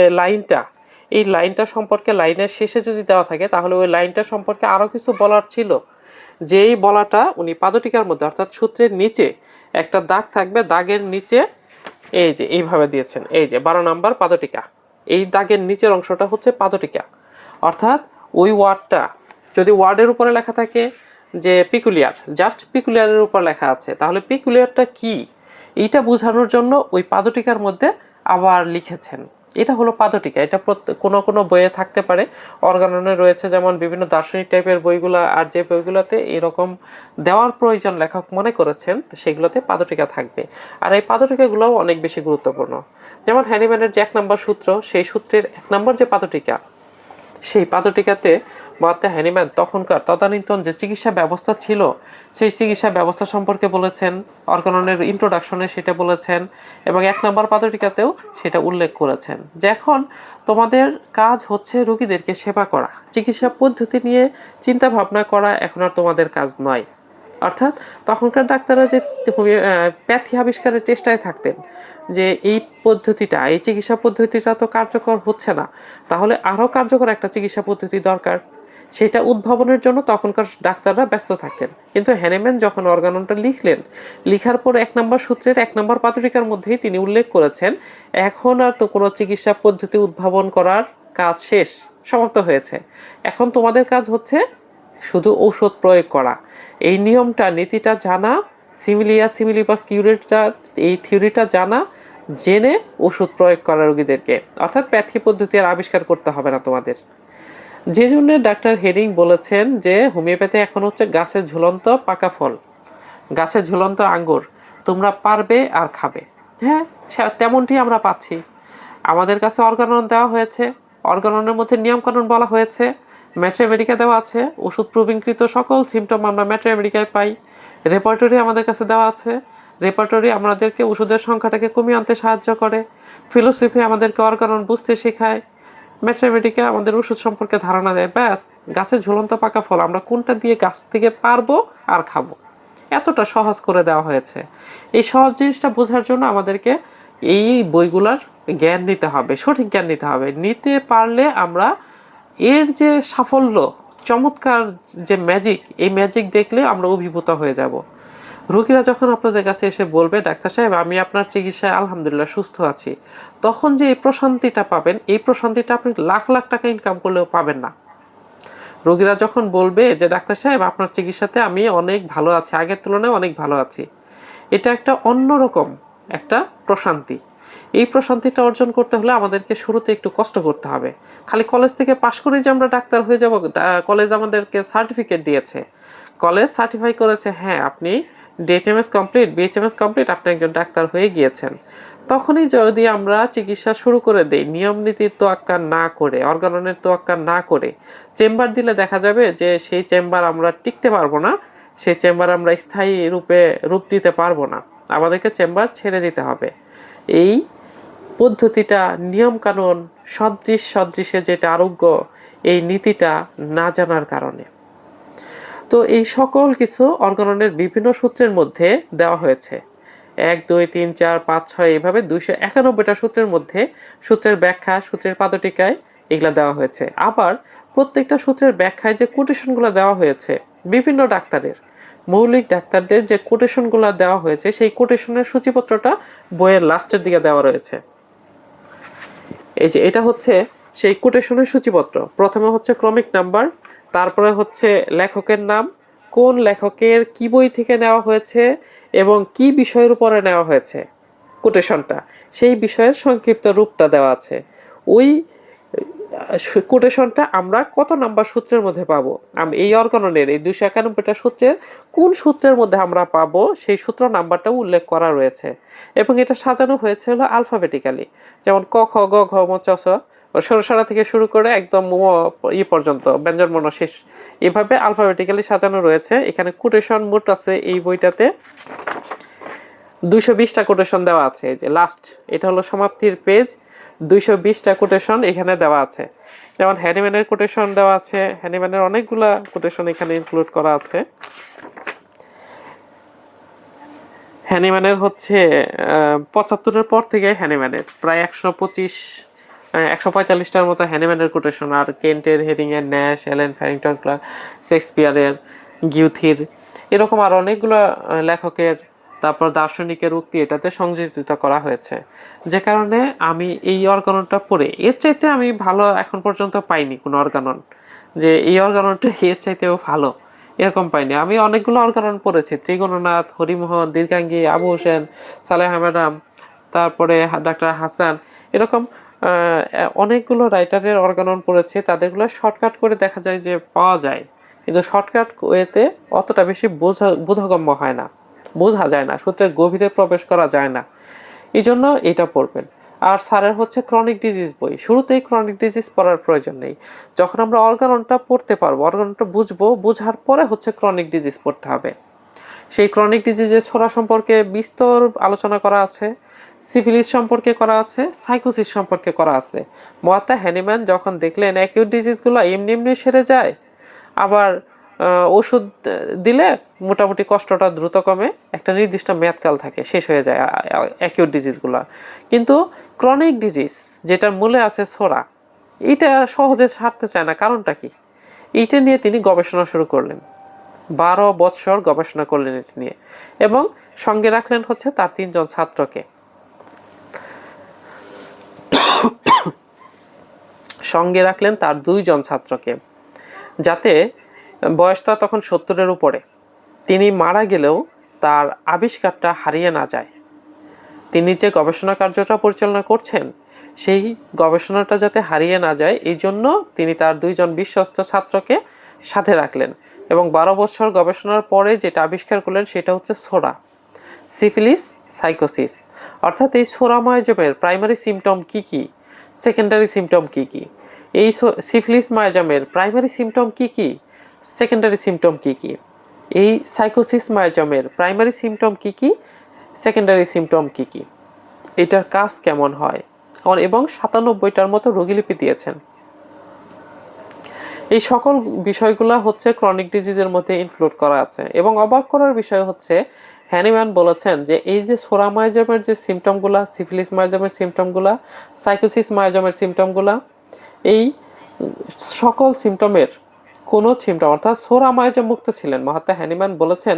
এই লাইনটা সম্পর্কে লাইনের শেষে যদি দেওয়া থাকে তাহলে ওই লাইনটা সম্পর্কে আরও কিছু বলার ছিল, যেই বলাটা উনি পাদটিকার মধ্যে অর্থাৎ সূত্রের নিচে একটা দাগ থাকবে, দাগের নিচে এই যে এইভাবে দিয়েছেন, এই যে 12 নাম্বার পাদটিকা, এই দাগের নিচের অংশটা হচ্ছে পাদটিকা। অর্থাৎ ওই ওয়ার্ডটা যদি ওয়ার্ডের উপরে লেখা থাকে যে পিকুলিয়ার, জাস্ট পিকুলিয়ারের উপর লেখা আছে, তাহলে পিকুলিয়ারটা কি এইটা বোঝানোর জন্য ওই পাদটিকার মধ্যে আবার লিখেছেন। এটা হলো পাদটিকা। এটা কোনো বইয়ে থাকতে পারে, অর্গাননে রয়েছে যেমন বিভিন্ন দার্শনিক টাইপের বইগুলো, আর যে বইগুলোতে এরকম দেওয়ার প্রয়োজন লেখক মনে করেছেন সেগুলোতে পাদটিকা থাকবে। আর এই পাদটিকাগুলোও অনেক বেশি গুরুত্বপূর্ণ। যেমন হ্যানিম্যানের যে 1 নম্বর সূত্র, সেই সূত্রের 1 নম্বর যে পাদটিকা, সেই পাদটিকাতে মার্থা হ্যানিম্যান তখনকার তদানীন্তন যে চিকিৎসা ব্যবস্থা ছিল সেই চিকিৎসা ব্যবস্থা সম্পর্কে বলেছেন, অর্গাননের ইন্ট্রোডাকশনে সেটা বলেছেন এবং 1 নম্বর পাদটিকাতেও সেটা উল্লেখ করেছেন যে এখন তোমাদের কাজ হচ্ছে রোগীদেরকে সেবা করা, চিকিৎসা পদ্ধতি নিয়ে চিন্তা ভাবনা করা এখন আর তোমাদের কাজ নয়। অর্থাৎ তখনকার ডাক্তাররা যে প্যাথি আবিষ্কারের চেষ্টায় থাকতেন যে এই চিকিৎসা পদ্ধতিটা তো কার্যকর হচ্ছে না, তাহলে আরও কার্যকর একটা চিকিৎসা পদ্ধতি দরকার, সেটা উদ্ভাবনের জন্য তখনকার ডাক্তাররা ব্যস্ত থাকতেন। কিন্তু হ্যানিম্যান যখন অর্গাননটা লিখার পর 1 নম্বর সূত্রের 1 নম্বর পাদটিকার মধ্যেই তিনি উল্লেখ করেছেন এখন আর তো কোনো চিকিৎসা পদ্ধতি উদ্ভাবন করার কাজ শেষ, সমাপ্ত হয়েছে, এখন তোমাদের কাজ হচ্ছে শুধু ঔষধ প্রয়োগ করা। এই নিয়মটা, নীতিটা জানা, সিমিলিয়া সিমিলিপাস কিউরেটা, এই থিওরিটা জানা, জেনে ওষুধ প্রয়োগ করা রোগীদেরকে, অর্থাৎ প্যাথি পদ্ধতি আর আবিষ্কার করতে হবে না তোমাদের। যে জন্য ডাক্তার হেরিং বলেছেন যে হোমিওপ্যাথি এখন হচ্ছে গাছের ঝুলন্ত পাকা ফল, গাছের ঝুলন্ত আঙ্গুর, তোমরা পারবে আর খাবে। হ্যাঁ, তেমনটি আমরা পাচ্ছি। আমাদের কাছে অর্গানন দেওয়া হয়েছে, অর্গাননের মধ্যে নিয়মকানুন বলা হয়েছে, ম্যাট্রিমেডিকা দেওয়া আছে, ওষুধ প্রবীণকৃত সকল সিমটম আমরা ম্যাট্রিমেডিকায় পাই, রেপার্টরি আমাদের কাছে দেওয়া আছে, রেপার্টরি আমাদেরকে ওষুধের সংখ্যাটাকে কমিয়ে আনতে সাহায্য করে, ফিলোসফি আমাদেরকে অর্গানন বুঝতে শেখায়, ম্যাট্রিমেডিকা আমাদের ওষুধ সম্পর্কে ধারণা দেয়। ব্যাস, গাছের ঝুলন্ত পাকা ফল, আমরা কোনটা দিয়ে গাছ থেকে পারবো আর খাবো, এতটা সহজ করে দেওয়া হয়েছে। এই সহজ জিনিসটা বোঝার জন্য আমাদেরকে এই বইগুলার জ্ঞান নিতে হবে, সঠিক জ্ঞান নিতে হবে। নিতে পারলে আমরা এর যে সাফল্য, চমৎকার যে ম্যাজিক, এই ম্যাজিক দেখলে আমরা অভিভূত হয়ে যাব। রোগীরা যখন আপনাদের কাছে এসে বলবে ডাক্তার সাহেব আমি আপনার চিকিৎসায় আলহামদুলিল্লাহ সুস্থ আছি, তখন যে এই প্রশান্তিটা পাবেন, এই প্রশান্তিটা আপনি লাখ লাখ টাকা ইনকাম করলেও পাবেন না। রোগীরা যখন বলবে যে ডাক্তার সাহেব আপনার চিকিৎসাতে আমি অনেক ভালো আছি, আগের তুলনায় অনেক ভালো আছি, এটা একটা অন্যরকম একটা প্রশান্তি। এই প্রশান্তিটা অর্জন করতে হলে আমাদেরকে শুরুতে একটু কষ্ট করতে হবে। খালি কলেজ থেকে পাশ করেই যে আমরা ডাক্তার হয়ে যাব, কলেজ আমাদেরকে সার্টিফিকেট দিয়েছে, কলেজ সার্টিফাই করেছে হ্যাঁ আপনি ডিএইচএমএস কমপ্লিট, বিএইচএমএস কমপ্লিট, আপনি একজন ডাক্তার হয়ে গিয়েছেন, তখনই যদি আমরা চিকিৎসা শুরু করে দেই নিয়ম নীতির তোয়াক্কা না করে, অর্গাননের তোয়াক্কা না করে, চেম্বার দিলে দেখা যাবে যে সেই চেম্বার আমরা টিকতে পারবো না, সেই চেম্বার আমরা স্থায়ী রূপ দিতে পারবো না, আমাদেরকে চেম্বার ছেড়ে দিতে হবে। এই পদ্ধতিটা, নিয়মকানুন, সদৃশে যেটা আরোগ্য, এই নীতিটা না জানার কারণে। তো এই সকল কিছু অর্গাননের বিভিন্ন সূত্রের মধ্যে দেওয়া হয়েছে, 1 2 3 4 5 6 এইভাবে 291টা সূত্রের মধ্যে সূত্রের ব্যাখ্যা, সূত্রের পাদটিকায় এগুলা দেওয়া হয়েছে। আবার প্রত্যেকটা সূত্রের ব্যাখ্যায় যে কোটেশনগুলো দেওয়া হয়েছে, বিভিন্ন ডাক্তারের, মৌলিক ডাক্তারদের যে কোটেশনগুলো দেওয়া হয়েছে, সেই কোটেশনের সূচিপত্রটা বইয়ের লাস্টের দিকে দেওয়া রয়েছে। এই যে এটা হচ্ছে সেই কোটেশনের সূচিপত্র। প্রথমে হচ্ছে ক্রমিক নাম্বার, তারপরে হচ্ছে লেখকের নাম, কোন লেখকের কি বই থেকে নেওয়া হয়েছে এবং কি বিষয়ের উপরে নেওয়া হয়েছে কোটেশনটা, সেই বিষয়ের সংক্ষিপ্ত রূপটা দেওয়া আছে। ওই কোটেশনটা আমরা কত নাম্বার সূত্রের মধ্যে পাবো, এই অর্গাননের এই 291টা সূত্রের কোন সূত্রের মধ্যে আমরা পাবো, সেই সূত্র নাম্বারটাও উল্লেখ করা রয়েছে। এবং এটা সাজানো হয়েছে হলো আলফাবেটিক্যালি, যেমন ক খ গ ঘ ম চ ছ, সরসারা থেকে শুরু করে একদম পর্যন্ত ব্যঞ্জনবর্ণ শেষ, এভাবে আলফাবেটিক্যালি সাজানো রয়েছে। এখানে কোটেশন মোট আছে এই বইটাতে 220টা কোটেশন দেওয়া আছে। এই যে লাস্ট, এটা হলো সমাপ্তির পেজ, 220টা কোটেশন এখানে দেওয়া আছে। যেমন হ্যানিম্যানের কোটেশন দেওয়া আছে, হ্যানিম্যানের অনেকগুলা কোটেশন এখানে ইনক্লুড করা আছে। হ্যানিম্যানের হচ্ছে 75-এর পর থেকে হ্যানিম্যানের প্রায় 145টার মতো হ্যানিম্যানের কোটেশন, আর কেন্টের, হেরিংয়ের, ন্যাশ, এলেন, ফ্যারিংটন, ক্লার্ক, শেক্সপিয়ারের, গিউথির, এরকম আর অনেকগুলো লেখকের, তারপর দার্শনিকের উক্তি এটাতে সংযোজিত করা হয়েছে। যে কারণে আমি এই অর্গাননটা পড়ে, এর চাইতে আমি ভালো এখন পর্যন্ত পাইনি কোনো অর্গানন, যে এই অর্গাননটা এর চাইতেও ভালো এরকম পাইনি। আমি অনেকগুলো অর্গানন পড়েছি, ত্রিগণনাথ, হরিমোহন, দীর্ঘাঙ্গী, আবু হোসেন, সালেহা ম্যাডাম, তারপরে ডাক্তার হাসান, এরকম অনেকগুলো রাইটারের অর্গানন পড়েছি। তাদেরগুলো শর্টকাট করে দেখা যায় যে পাওয়া যায়, কিন্তু শর্টকাট ওয়েতে অতটা বেশি বোধগম্য হয় না, বোঝা যায় না, সূত্রের গভীরে প্রবেশ করা যায় না। এই জন্য এটা পড়বেন। আর স্যারের হচ্ছে ক্রনিক ডিজিজ বই, শুরুতেই ক্রনিক ডিজিজ পড়ার প্রয়োজন নেই। যখন আমরা অর্গাননটা পড়তে পারবো, অর্গাননটা বুঝবো, বোঝার পরে হচ্ছে ক্রনিক ডিজিজ পড়তে হবে। সেই ক্রনিক ডিজিজের ছোরা সম্পর্কে বিস্তর আলোচনা করা আছে, সিফিলিস সম্পর্কে করা আছে, সাইকোসিস সম্পর্কে করা আছে। মোয়াত্তা হ্যানিম্যান যখন দেখলেন অ্যাকিউট ডিজিজগুলো এমনি এমনি সেরে যায়, আবার ওষুধ দিলে মোটামুটি কষ্টটা দ্রুত কমে, একটা নির্দিষ্ট মেয়াদকাল থাকে, শেষ হয়ে যায় অ্যাকিউট ডিজিজগুলো, কিন্তু ক্রনিক ডিজিজ যেটার মূলে আছে ছোরা, এইটা সহজে ছাড়তে চায় না। কারণটা কি? এইটা নিয়ে তিনি গবেষণা শুরু করলেন, 12 বৎসর গবেষণা করলেন এটা নিয়ে, এবং সঙ্গে রাখলেন হচ্ছে তার 3 জন ছাত্রকে, সঙ্গে রাখলেন তার 2 জন ছাত্রকে, যাতে বয়সটা তখন 70-এর উপরে, তিনি মারা গেলেও তার আবিষ্কারটা হারিয়ে না যায়। তিনি যে গবেষণা কার্যটা পরিচালনা করছেন, সেই গবেষণাটা যাতে হারিয়ে না যায়, এই জন্য তিনি তার 2 জন বিশ্বস্ত ছাত্রকে সাথে রাখলেন, এবং 12 বছর গবেষণার পরে যেটা আবিষ্কার করলেন সেটা হচ্ছে ছোরা, সিফিলিস, সাইকোসিস। অর্থাৎ এই ছোরা মায়োজমের প্রাইমারি সিমটম কি কি, সেকেন্ডারি সিমটম কি কি, এই সিফিলিস মায়োজমের প্রাইমারি সিমটম কি কি, সেকেন্ডারি সিমটম কি কি, এই সাইকোসিস মায়োজমের প্রাইমারি সিমটম কি কি, সেকেন্ডারি সিমটম কি কি, এটার কাজ কেমন হয়, এবং 97টার মতো রোগীলিপি দিয়েছেন। এই সকল বিষয়গুলো হচ্ছে ক্রনিক ডিজিজের মধ্যে ইনক্লুড করা আছে। এবং অবাক করার বিষয় হচ্ছে, হ্যানিম্যান বলেছেন যে এই যে সোরা মায়োজমের যে সিমটমগুলা, সিফিলিস মায়োজমের সিমটমগুলা, সাইকোসিস মায়োজমের সিমটমগুলা, এই সকল সিমটমের কোনো সিমটম, অর্থাৎ সোরা মায়োজম মুক্ত ছিলেন। মহাত্মা হ্যানিম্যান বলেছেন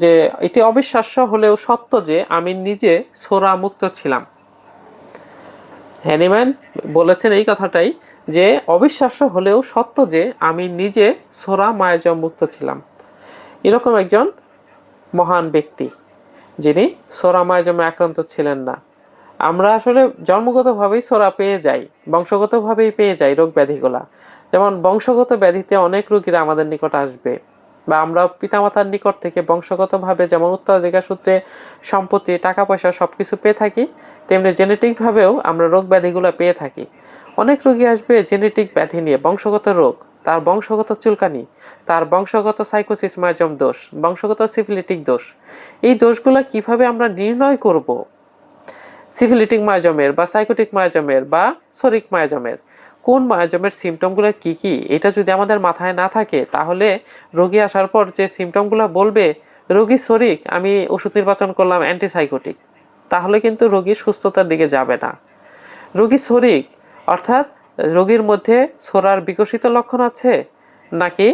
যে এটি অবিশ্বাস্য হলেও সত্য যে আমি নিজে সোরা মুক্ত ছিলাম। হ্যানিম্যান বলেছেন এই কথাটাই, যে অবিশ্বাস্য হলেও সত্য যে আমি নিজে সোরা মায়াজম মুক্ত ছিলাম। এরকম একজন মহান ব্যক্তি যিনি সোরা মায়াজমে আক্রান্ত ছিলেন না। আমরা আসলে জন্মগতভাবেই সোরা পেয়ে যাই, বংশগতভাবেই পেয়ে যাই রোগ ব্যাধিগুলা। যেমন বংশগত ব্যাধিতে অনেক রোগীরা আমাদের নিকট আসবে, বা আমরা পিতামাতার নিকট থেকে বংশগতভাবে যেমন উত্তরাধিকার সূত্রে সম্পত্তি, টাকা পয়সা সবকিছু পেয়ে থাকি, তেমনি জেনেটিকভাবেও আমরা রোগ ব্যাধিগুলো পেয়ে থাকি। অনেক রোগী আসবে জেনেটিক ব্যাধি নিয়ে, বংশগত রোগ, তার বংশগত চুলকানি, তার বংশগত সাইকোসিস মায়াজম দোষ, বংশগত সিফিলিটিক দোষ। এই দোষগুলো কিভাবে আমরা নির্ণয় করব? সিফিলিটিক মায়াজমের বা সাইকোটিক মায়াজমের বা সরিক মায়াজমের কোন মায়াজমের সিমটমগুলো কি কি, এটা যদি আমাদের মাথায় না থাকে, তাহলে রোগী আসার পর যে সিমটমগুলো বলবে, রোগী সরিক, আমি ওষুধ নির্বাচন করলাম অ্যান্টিসাইকোটিক, তাহলে কিন্তু রোগী সুস্থতার দিকে যাবে না। রোগী সরিক অর্থাৎ রোগীর মধ্যে সোরার বিকশিত লক্ষণ আছে নাকি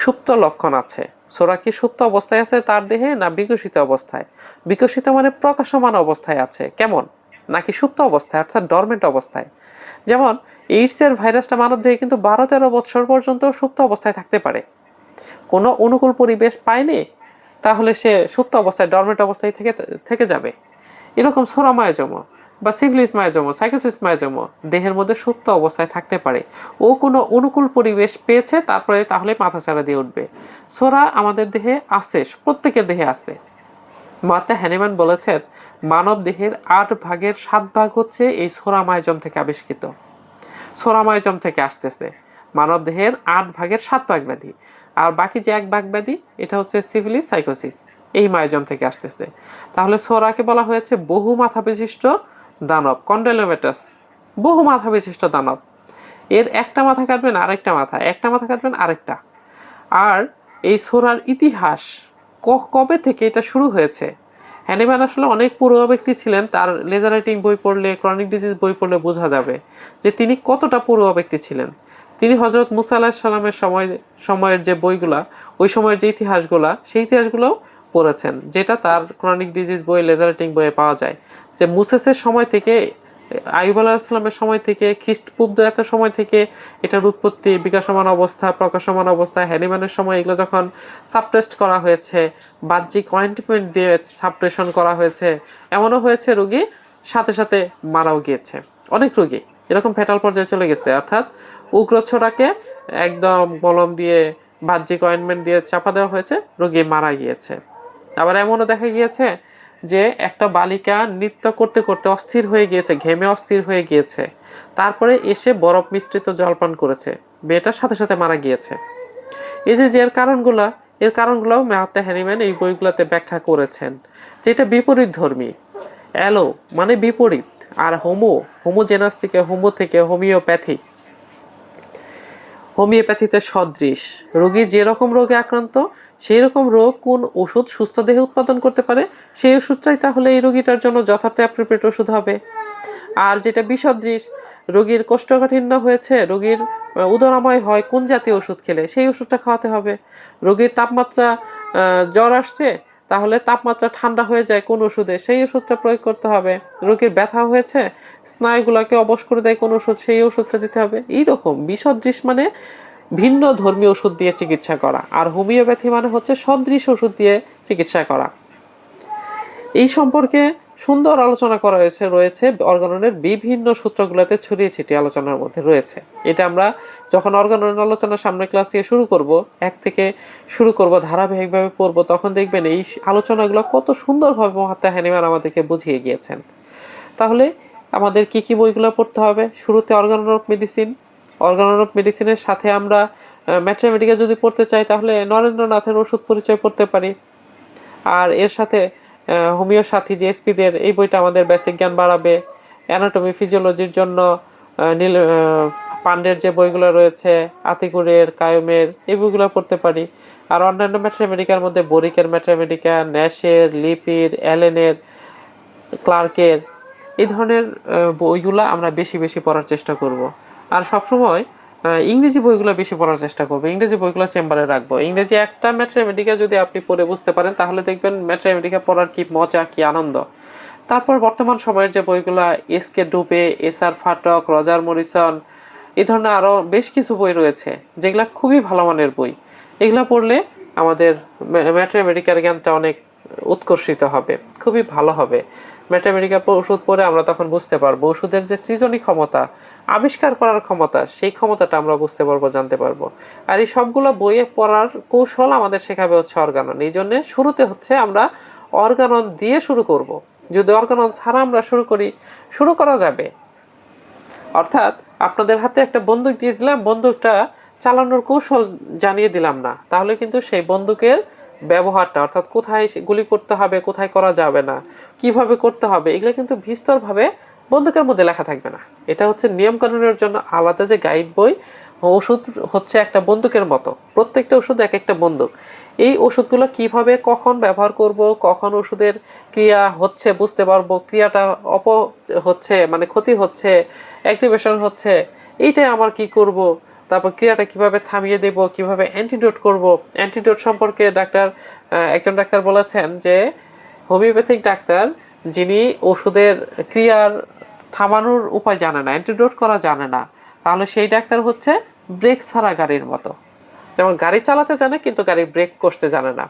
সুপ্ত লক্ষণ আছে। সোরা কি সুপ্ত অবস্থায় আছে তার দেহে, না বিকশিত অবস্থায়? বিকশিত মানে প্রকাশমান অবস্থায় আছে কেমন, নাকি সুপ্ত অবস্থায় অর্থাৎ ডরমেন্ট অবস্থায়? যেমন এইডসের ভাইরাসটা মানব দেহে কিন্তু 12-13 বছর পর্যন্ত সুপ্ত অবস্থায় থাকতে পারে, কোনো অনুকূল পরিবেশ পায়নি, তাহলে সে সুপ্ত অবস্থায় ডরমেন্ট অবস্থায় থেকে থেকে যাবে। এরকম সোরা মায়াজম বা সিফিলিস মায়াজম, সাইকোসিস মায়াজম দেহের মধ্যে সুপ্ত অবস্থায় থাকতে পারে। ও কোনো অনুকূল পরিবেশ পেয়েছে, তারপরে তাহলে মাথাচাড়া দিয়ে উঠবে। সোরা আমাদের দেহে আছে, প্রত্যেকের দেহে আছে। মাতা হ্যানিম্যান বলেছেন মানব দেহের 8/7 হচ্ছে এই সোরা মায়াজম থেকে আবিষ্কৃত, সোরা মায়াজম থেকে আসতেছে। মানব দেহের 8/7 ব্যাধি, আর বাকি যে 1 ভাগ ব্যাধি এটা হচ্ছে সিফিলিস, সাইকোসিস, এই মায়াজম থেকে আসতেছে। তাহলে সোরাকে বলা হয়েছে বহু মাথা বিশিষ্ট দানব, কন্ডেলোমেটাস, বহু মাথা বিশিষ্ট দানব। এর একটা মাথা কাটবেন আরেকটা মাথা, একটা মাথা কাটবেন আরেকটা। আর এই সোরার ইতিহাস কবে থেকে এটা শুরু হয়েছে? হ্যানিম্যান আসলে অনেক পূর্ব ব্যক্তি ছিলেন, তার লেজার রাইটিং বই পড়লে, ক্রনিক ডিজিজ বই পড়লে বোঝা যাবে যে তিনি কতটা পূর্ব ব্যক্তি ছিলেন। তিনি হযরত মুসা আলাইহিস সালামের সময়ের যে বইগুলা, ওই সময়ের যে ইতিহাসগুলা, সেই ইতিহাসগুলোও পড়েছেন, যেটা তার ক্রনিক ডিজিজ বই, লেজার রাইটিং বইয়ে পাওয়া যায়। যে মুসেসের সময় থেকে, আইয়ুব আলাইহিস সালামের সময় থেকে, খ্রিস্টপূর্ব এত সময় থেকে এটার উৎপত্তি, বিকাশমান অবস্থা, প্রকাশমান অবস্থা, হ্যানিম্যানের সময় এগুলো যখন সাবটেস্ট করা হয়েছে, বাহ্যিক অয়েন্টমেন্ট দিয়ে সাবটেশন করা হয়েছে, এমনও হয়েছে রোগী সাথে সাথে মারাও গিয়েছে। অনেক রোগী এরকম ফেটাল পর্যায়ে চলে গেছে, অর্থাৎ উগ্র ছোড়াকে একদম মলম দিয়ে, বাহ্যিক অয়েন্টমেন্ট দিয়ে চাপা দেওয়া হয়েছে, রোগী মারা গিয়েছে। আবার এমনও দেখা গিয়েছে যে একটা বালিকা নৃত্য করতে করতে অস্থির হয়ে গিয়েছে, ঘেমে অস্থির হয়ে গিয়েছে, তারপরে এসে বরফ মিশ্রিত জল পান করেছে, মেয়েটার সাথে সাথে মারা গিয়েছে। এই যে এর কারণগুলোও মাতা হ্যানিম্যান এই বইগুলোতে ব্যাখ্যা করেছেন, যেটা বিপরীত ধর্মী। অ্যালো মানে বিপরীত, আর হোমোজেনাস থেকে হোমিওপ্যাথি, হোমিওপ্যাথিতে সদৃশ। রোগী যেরকম রোগে আক্রান্ত, সেই রকম রোগ কোন ওষুধ সুস্থ দেহে উৎপাদন করতে পারে, সেই ওষুধটাই তাহলে এই রোগীটার জন্য যথার্থ অ্যাপ্রোপ্রিয়েট ওষুধ হবে। আর যেটা বিসদৃশ, রোগীর কোষ্ঠকাঠিন্য হয়েছে, রোগীর উদরাময় হয় কোন জাতীয় ওষুধ খেলে, সেই ওষুধটা খাওয়াতে হবে। রোগীর তাপমাত্রা, জ্বর আসছে, তাহলে তাপমাত্রা ঠান্ডা হয়ে যায় কোন ওষুধে, সেই ওষুধটা প্রয়োগ করতে হবে। রোগীর ব্যথা হয়েছে, স্নায়ুগুলোকে অবশ করে দেয় কোন ওষুধ, সেই ওষুধটা দিতে হবে। এইরকম বিসদৃশ মানে ভিন্ন ধর্মীয় ওষুধ দিয়ে চিকিৎসা করা, আর হোমিওপ্যাথি মানে হচ্ছে সদৃশ ওষুধ দিয়ে চিকিৎসা করা। এই সম্পর্কে সুন্দর আলোচনা করা রয়েছে অর্গাননের বিভিন্ন সূত্রগুলোতে ছড়িয়ে ছিটিয়ে আলোচনার মধ্যে রয়েছে। এটা আমরা যখন অর্গানন আলোচনা সামনের ক্লাস থেকে শুরু করব, ধারাবাহিকভাবে পড়ব, তখন দেখবেন এই আলোচনাগুলো কত সুন্দরভাবে মহাত্মা হ্যানিম্যান আমাদেরকে বুঝিয়ে গিয়েছেন। তাহলে আমাদের কি কি বইগুলো পড়তে হবে? শুরুতে Organon of medicine, Organon of মেডিসিনের সাথে আমরা ম্যাথমেটিক্যাল যদি পড়তে চাই তাহলে নরেন্দ্রনাথের ওষুধ পরিচয় পড়তে পারি। আর এর সাথে হোমিও সাথী যে এসপিদের, এই বইটা আমাদের বেসিক জ্ঞান বাড়াবে। অ্যানাটমি ফিজিওলজির জন্য নীল পান্ডের যে বইগুলো রয়েছে, আতিকুরের, কায়ুমের, এই বইগুলো পড়তে পারি। আর অন্যান্য ম্যাথমেটিকার মধ্যে বোরিকের ম্যাথমেটিকা, ন্যাশের, লিপির, অ্যালেনের, ক্লার্কের, এই ধরনের বইগুলো আমরা বেশি বেশি পড়ার চেষ্টা করব। আর সবসময় ইংরেজি বইগুলো বেশি পড়ার চেষ্টা করবো, ইংরেজি বইগুলো চেম্বারে রাখবো। ইংরেজি একটা ম্যাথমেটিকা যদি আপনি পড়ে বুঝতে পারেন, তাহলে দেখবেন ম্যাথমেটিকা পড়ার কি মজা, কি আনন্দ। তারপর বর্তমান সময়ের যে বইগুলো, এস কে ডুবে, এস আর ফাটক, রজার মরিসন, এই ধরনের আরও বেশ কিছু বই রয়েছে যেগুলা খুবই ভালো মানের বই। এগুলা পড়লে আমাদের ম্যাথমেটিক্যাল জ্ঞানটা অনেক উৎকর্ষিত হবে, খুবই ভালো হবে। ম্যাথমেটিক্যাল ওষুধ পড়ে আমরা তখন বুঝতে পারবো ওষুধের যে সৃজনী ক্ষমতা, আবিষ্কার করার ক্ষমতা, সেই ক্ষমতাটা আমরা বুঝতে পারবো, জানতে পারবো। আর এই সবগুলো বইয়ে পড়ার কৌশল আমাদের শেখাবে হচ্ছে অর্গানন। এই জন্য শুরুতে হচ্ছে আমরা অর্গানন দিয়ে শুরু করব। যদি অর্গানন ছাড়া আমরা শুরু করা যাবে। অর্থাৎ আপনাদের হাতে একটা বন্দুক দিয়ে দিলাম, বন্দুকটা চালানোর কৌশল জানিয়ে দিলাম না, তাহলে কিন্তু সেই বন্দুকের ব্যবহারটা, অর্থাৎ কোথায় গুলি করতে হবে, কোথায় করা যাবে না, কিভাবে করতে হবে, এগুলো কিন্তু বিস্তরভাবে বন্দুকের মধ্যে লেখা থাকবে না। এটা হচ্ছে নিয়ম কানুনের জন্য আলাদা যে গাইড বই। ওষুধ হচ্ছে একটা বন্দুকের মতো, প্রত্যেকটা ওষুধ এক একটা বন্দুক। এই ওষুধগুলো কিভাবে কখন ব্যবহার করব, কখন ওষুধের ক্রিয়া হচ্ছে বুঝতে পারবো, ক্রিয়াটা হচ্ছে মানে ক্ষতি হচ্ছে, অ্যাক্টিভেশন হচ্ছে, এইটাই আমার কি করব, তারপর ক্রিয়াটা কিভাবে থামিয়ে দেব, কিভাবে অ্যান্টিডোট করব। অ্যান্টিডোট সম্পর্কে একজন ডাক্তার বলেছেন যে হোমিওপ্যাথিক ডাক্তার যিনি ওষুধের ক্রিয়ার থামানোর উপায় জানে না, অ্যান্টিডোট করা জানে না, তাহলে সেই ডাক্তার হচ্ছে ব্রেক ছাড়া গাড়ির মতো। যেমন গাড়ি চালাতে জানে কিন্তু গাড়ি ব্রেক করতে জানে না,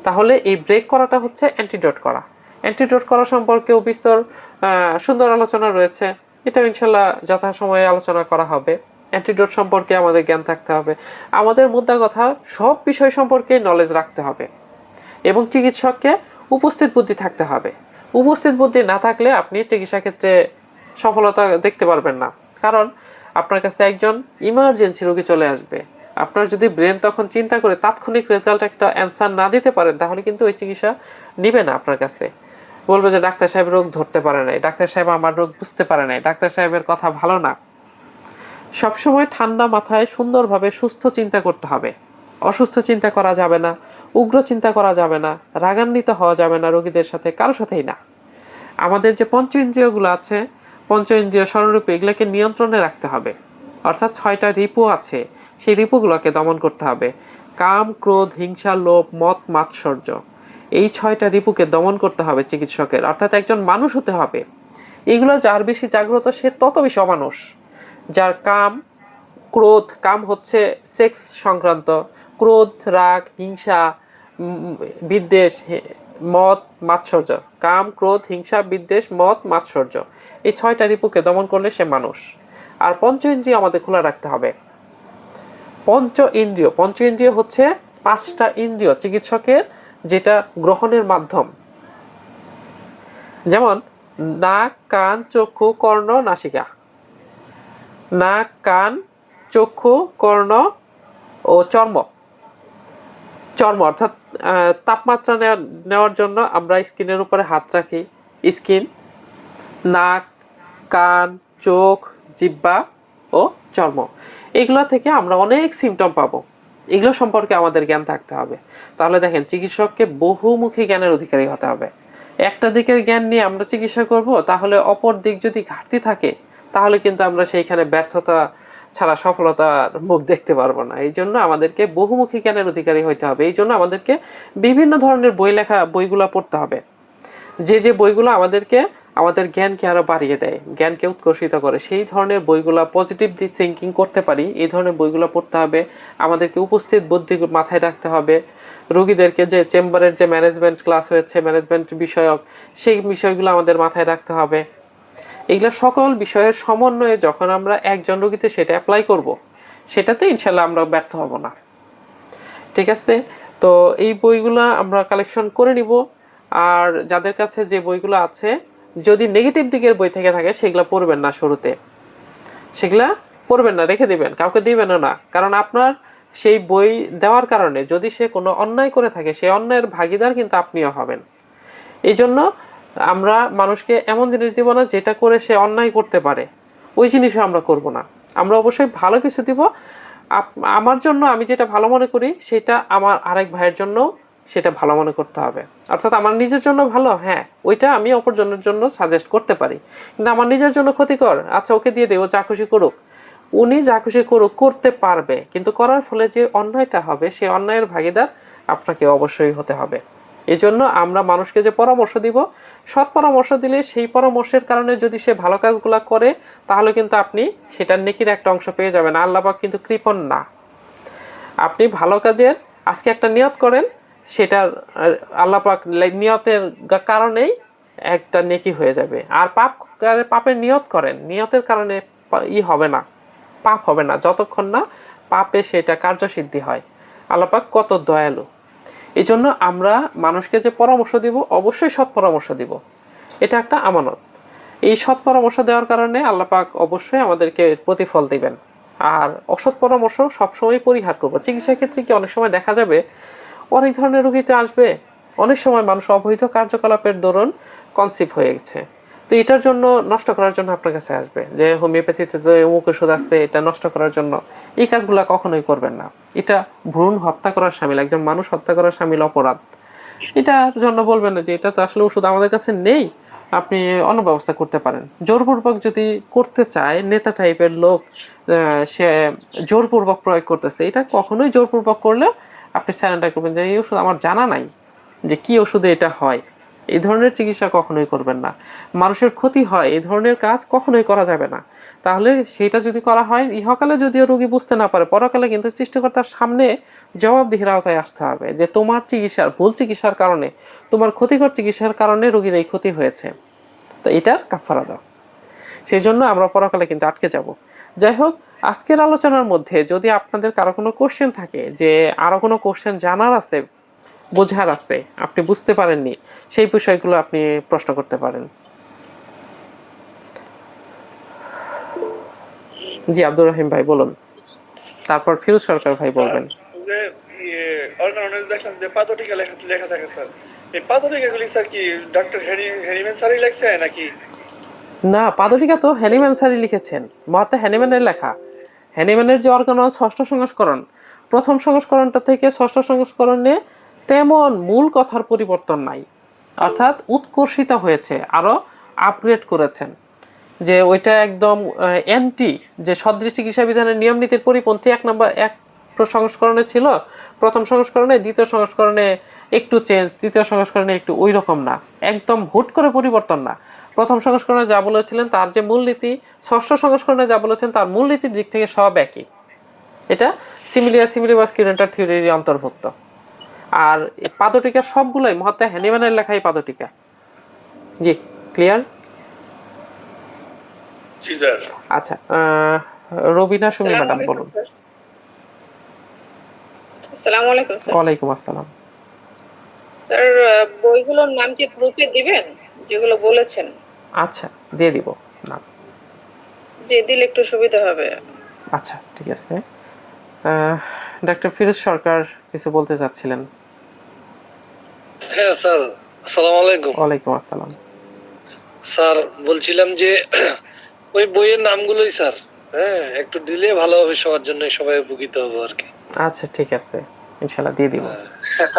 তাহলে এই ব্রেক করাটা হচ্ছে অ্যান্টিডোট করা। অ্যান্টিডোট করা সম্পর্কেও বিস্তর সুন্দর আলোচনা রয়েছে, এটা ইনশাল্লাহ যথাসময়ে আলোচনা করা হবে। অ্যান্টিডোট সম্পর্কে আমাদের জ্ঞান থাকতে হবে। আমাদের মুদ্রা কথা সব বিষয় সম্পর্কে নলেজ রাখতে হবে এবং চিকিৎসককে উপস্থিত বুদ্ধি থাকতে হবে। উপস্থিত বুদ্ধি না থাকলে আপনি চিকিৎসা ক্ষেত্রে সফলতা দেখতে পারবেন না। কারণ আপনার কাছে একজন ইমার্জেন্সি রোগী চলে আসবে, আপনার যদি ব্রেন তখন চিন্তা করে তাৎক্ষণিক রেজাল্ট একটা অ্যান্সার না দিতে পারেন, তাহলে কিন্তু ওই চিকিৎসা নিবে না আপনার কাছে। বলবে যে ডাক্তার সাহেব রোগ ধরতে পারে নাই, ডাক্তার সাহেব আমার রোগ বুঝতে পারে নাই, ডাক্তার সাহেবের কথা ভালো না। সবসময় ঠান্ডা মাথায় সুন্দরভাবে সুস্থ চিন্তা করতে হবে। অসুস্থ চিন্তা করা যাবে না, উগ্র চিন্তা করা যাবে না, রাগান্বিত হওয়া যাবে না রোগীদের সাথে, কারোর সাথেই না। আমাদের যে পঞ্চ ইন্দ্রিয়গুলো আছে, পঞ্চ ইন্দ্রিয় স্বরূপে এগুলোকে নিয়ন্ত্রণে রাখতে হবে। অর্থাৎ 6টা রিপু আছে, সেই রিপুগুলোকে দমন করতে হবে। কাম, ক্রোধ, হিংসা, লোভ, মদ, মাৎসর্য, এই 6টা রিপুকে দমন করতে হবে চিকিৎসকের। অর্থাৎ একজন মানুষ হতে হবে। এগুলো যার বেশি জাগ্রত সে তত বেশি অমানুষ। যার কাম, ক্রোধ, কাম হচ্ছে সেক্স সংক্রান্ত, ক্রোধ, রাগ, হিংসা, বিদ্বেষ, মদ, মাৎসর্য। কাম, ক্রোধ, হিংসা, বিদ্বেষ, মদ, মাৎসর্য, এই 6টা রিপুকে দমন করলে সে মানুষ। আর পঞ্চ ইন্দ্রিয় আমাদের খোলা রাখতে হবে। পঞ্চ ইন্দ্রিয় হচ্ছে 5টা ইন্দ্রিয় চিকিৎসকের যেটা গ্রহণের মাধ্যম। যেমন নাক, কান, চক্ষু, কর্ণ, নাসিকা। নাক, কান, চক্ষু, কর্ণ ও চর্ম অর্থাৎ তাপমাত্রা নেওয়ার জন্য আমরা স্কিনের উপরে হাত রাখি। স্কিন, নাক, কান, চোখ, জিহ্বা ও চর্ম, এগুলো থেকে আমরা অনেক সিমটম পাবো। এগুলো সম্পর্কে আমাদের জ্ঞান থাকতে হবে। তাহলে দেখেন, চিকিৎসককে বহুমুখী জ্ঞানের অধিকারী হতে হবে। একটা দিকের জ্ঞান নিয়ে আমরা চিকিৎসা করব, তাহলে অপর দিক যদি ঘাটতি থাকে, তাহলে কিন্তু আমরা সেইখানে ব্যর্থতা ছাড়া সফলতার মুখ দেখতে পারবো না। এই জন্য আমাদেরকে বহুমুখী জ্ঞানের অধিকারী হইতে হবে। এই জন্য আমাদেরকে বিভিন্ন ধরনের বইগুলো পড়তে হবে। যে বইগুলো আমাদের জ্ঞানকে আরো বাড়িয়ে দেয়, জ্ঞানকে উৎকর্ষিত করে, সেই ধরনের বইগুলো, পজিটিভ থিঙ্কিং করতে পারি, এই ধরনের বইগুলো পড়তে হবে। আমাদেরকে উপস্থিত বুদ্ধি মাথায় রাখতে হবে। রোগীদেরকে যে চেম্বারের যে ম্যানেজমেন্ট ক্লাস হয়েছে, ম্যানেজমেন্ট বিষয়ক, সেই বিষয়গুলো আমাদের মাথায় রাখতে হবে। এগুলো সকল বিষয়ের সমন্বয়ে যখন আমরা একজন রোগীতে সেটা অ্যাপ্লাই করব, সেটাতে ইনশাল্লাহ আমরা ব্যর্থ হব না। ঠিক আছে, তো এই বইগুলো আমরা কালেকশন করে নিব। আর যাদের কাছে যে বইগুলো আছে, যদি নেগেটিভ দিকের বই থেকে থাকে সেগুলো পড়বেন না, শুরুতে সেগুলা পড়বেন না, রেখে দিবেন, কাউকে দিবেনও না। কারণ আপনার সেই বই দেওয়ার কারণে যদি সে কোনো অন্যায় করে থাকে, সেই অন্যায়ের ভাগিদার কিন্তু আপনিও হবেন। এই জন্য আমরা মানুষকে এমন জিনিস দিব না যেটা করে সে অন্যায় করতে পারে, ওই জিনিসও আমরা করব না। আমরা অবশ্যই ভালো কিছু দিব। আমার জন্য আমি যেটা ভালো মনে করি, সেটা আমার আরেক ভাইয়ের জন্য সেটা ভালো মনে করতে হবে। অর্থাৎ আমার নিজের জন্য ভালো, হ্যাঁ, ওইটা আমি অপরজনের জন্য সাজেস্ট করতে পারি। কিন্তু আমার নিজের জন্য ক্ষতিকর, আচ্ছা ওকে দিয়ে দেবো, যা খুশি করুক। উনি যা খুশি করুক, করতে পারবে, কিন্তু করার ফলে যে অন্যায়টা হবে, সেই অন্যায়ের ভাগিদার আপনাকে অবশ্যই হতে হবে। এই জন্য আমরা মানুষকে যে পরামর্শ দিব, সৎ পরামর্শ দিলে সেই পরামর্শের কারণে যদি সে ভালো কাজগুলো করে, তাহলে কিন্তু আপনি সেটার নেকির একটা অংশ পেয়ে যাবেন। আল্লাহ পাক কিন্তু কৃপণ না। আপনি ভালো কাজের আজকে একটা নিয়ত করেন, সেটার আল্লাহ পাক নিয়তের কারণেই একটা নেকি হয়ে যাবে। আর পাপের নিয়ত করেন, নিয়তের কারণে হবে না, পাপ হবে না যতক্ষণ না পাপে সেটা কার্যসিদ্ধি হয়। আল্লাহ পাক কত দয়ালু। এই জন্য আমরা মানুষকে যে পরামর্শ দিব, অবশ্যই সৎ পরামর্শ দিব। এটা একটা আমানত। এই সৎ পরামর্শ দেওয়ার কারণে আল্লাহ পাক অবশ্যই আমাদেরকে প্রতিফল দিবেন। আর অসৎ পরামর্শ সবসময় পরিহার করবো। চিকিৎসা ক্ষেত্রে কি অনেক সময় দেখা যাবে অনেক ধরনের রোগীতে আসবে, অনেক সময় মানুষ অবৈধ কার্যকলাপের দরুন কনসিভ হয়ে গেছে, তো এটার জন্য নষ্ট করার জন্য আপনার কাছে আসবে যে হোমিওপ্যাথিতে তো অমুক ওষুধ আছে, এটা নষ্ট করার জন্য। এই কাজগুলো কখনোই করবেন না। এটা ভ্রূণ হত্যা করার শামিল, একজন মানুষ হত্যা করার শামিল অপরাধ। এটার জন্য বলবেন না যে এটা তো আসলে ওষুধ আমাদের কাছে নেই, আপনি অন্য ব্যবস্থা করতে পারেন। জোরপূর্বক যদি করতে চায়, নেতা টাইপের লোক, সে জোরপূর্বক প্রয়োগ করতেছে, এটা কখনোই জোরপূর্বক করলে আপনি স্যারেন্ডার করবেন যে এই ওষুধ আমার জানা নাই যে কি ওষুধে এটা হয়। এই ধরনের চিকিৎসা কখনোই করবেন না। মানুষের ক্ষতি হয়, এই ধরনের কাজ কখনোই করা যাবে না। তাহলে সেটা যদি করা হয়, ইহকালে যদিও রোগী বুঝতে না পারে, পরকালে কিন্তু সৃষ্টিকর্তার সামনে জবাবদিহির আওতায় আসতে হবে যে তোমার চিকিৎসার ভুল চিকিৎসার কারণে, তোমার ক্ষতিকর চিকিৎসার কারণে রোগীর এই ক্ষতি হয়েছে, তো এটার কাফারা দাও। সেই জন্য আমরা পরকালে কিন্তু আটকে যাব। যাই হোক, আজকের আলোচনার মধ্যে যদি আপনাদের কারো কোনো কোশ্চেন থাকে, যে আরো কোনো কোশ্চেন জানার আছে, বোঝার আছে, আপনি বুঝতে পারেননি, সেই বিষয়গুলো আপনি প্রশ্ন করতে পারেন। জি আব্দুর রহিম ভাই বলুন, তারপর ফিরোজ সরকার ভাই বলবেন। দেখলাম যে পাদটিকা লেখা থাকে স্যার, এই পাদটিকাগুলি স্যার কি ডক্টর হ্যানিম্যান স্যারই লেখছে নাকি? না, পাদটিকা তো হ্যানিম্যান স্যারই লিখেছেন, মহাত্মা হ্যানিম্যানের লেখা। হ্যানিম্যানের যে অর্গানন ষষ্ঠ সংস্করণ, প্রথম সংস্করণটা থেকে ষষ্ঠ সংস্করণে তেমন মূল কথার পরিবর্তন নাই, অর্থাৎ উৎকর্ষিত হয়েছে, আরো আপগ্রেড করেছেন। যে ওইটা একদম অ্যান্টি, যে সদৃশ চিকিৎসা বিধানের নিয়ম নীতির পরিপন্থী এক সংস্করণে ছিল, প্রথম সংস্করণে, দ্বিতীয় সংস্করণে একটু চেঞ্জ, তৃতীয় সংস্করণে একটু ওই রকম না, একদম হুট করে পরিবর্তন না। প্রথম সংস্করণে যা বলেছিলেন তার যে মূলনীতি, ষষ্ঠ সংস্করণে যা বলেছেন তার মূলনীতির দিক থেকে সব একই। এটা সিমিলিবাস কিউরেন্টার থিওরির অন্তর্ভুক্ত। আর পাদটিকা সবগুলোই মহাত্মা হ্যানিম্যানের লেখাই পাদটিকা। জি, ক্লিয়ার? জি স্যার। আচ্ছা, রবিনা সুমি ম্যাডাম বলুন। আসসালামু আলাইকুম স্যার। ওয়ালাইকুম আসসালাম। স্যার, বইগুলোর নাম কি গ্রুপে দিবেন যেগুলো বলেছেন? আচ্ছা, দিয়ে দিব নাম। যে দিলে একটু সুবিধা হবে। আচ্ছা, ঠিক আছে। ডক্টর ফিরোজ সরকার কিছু বলতে চাচ্ছিলেন। হ্যাঁ স্যার, আসসালামু আলাইকুম। ওয়ালাইকুম আসসালাম। স্যার বলছিলাম যে ওই বইয়ের নামগুলোই স্যার, হ্যাঁ একটু দিলে ভালো হবে, সবার জন্য, সবাই উপকৃত হবে আর কি। আচ্ছা, ঠিক আছে, ইনশাআল্লাহ দিয়ে দিব।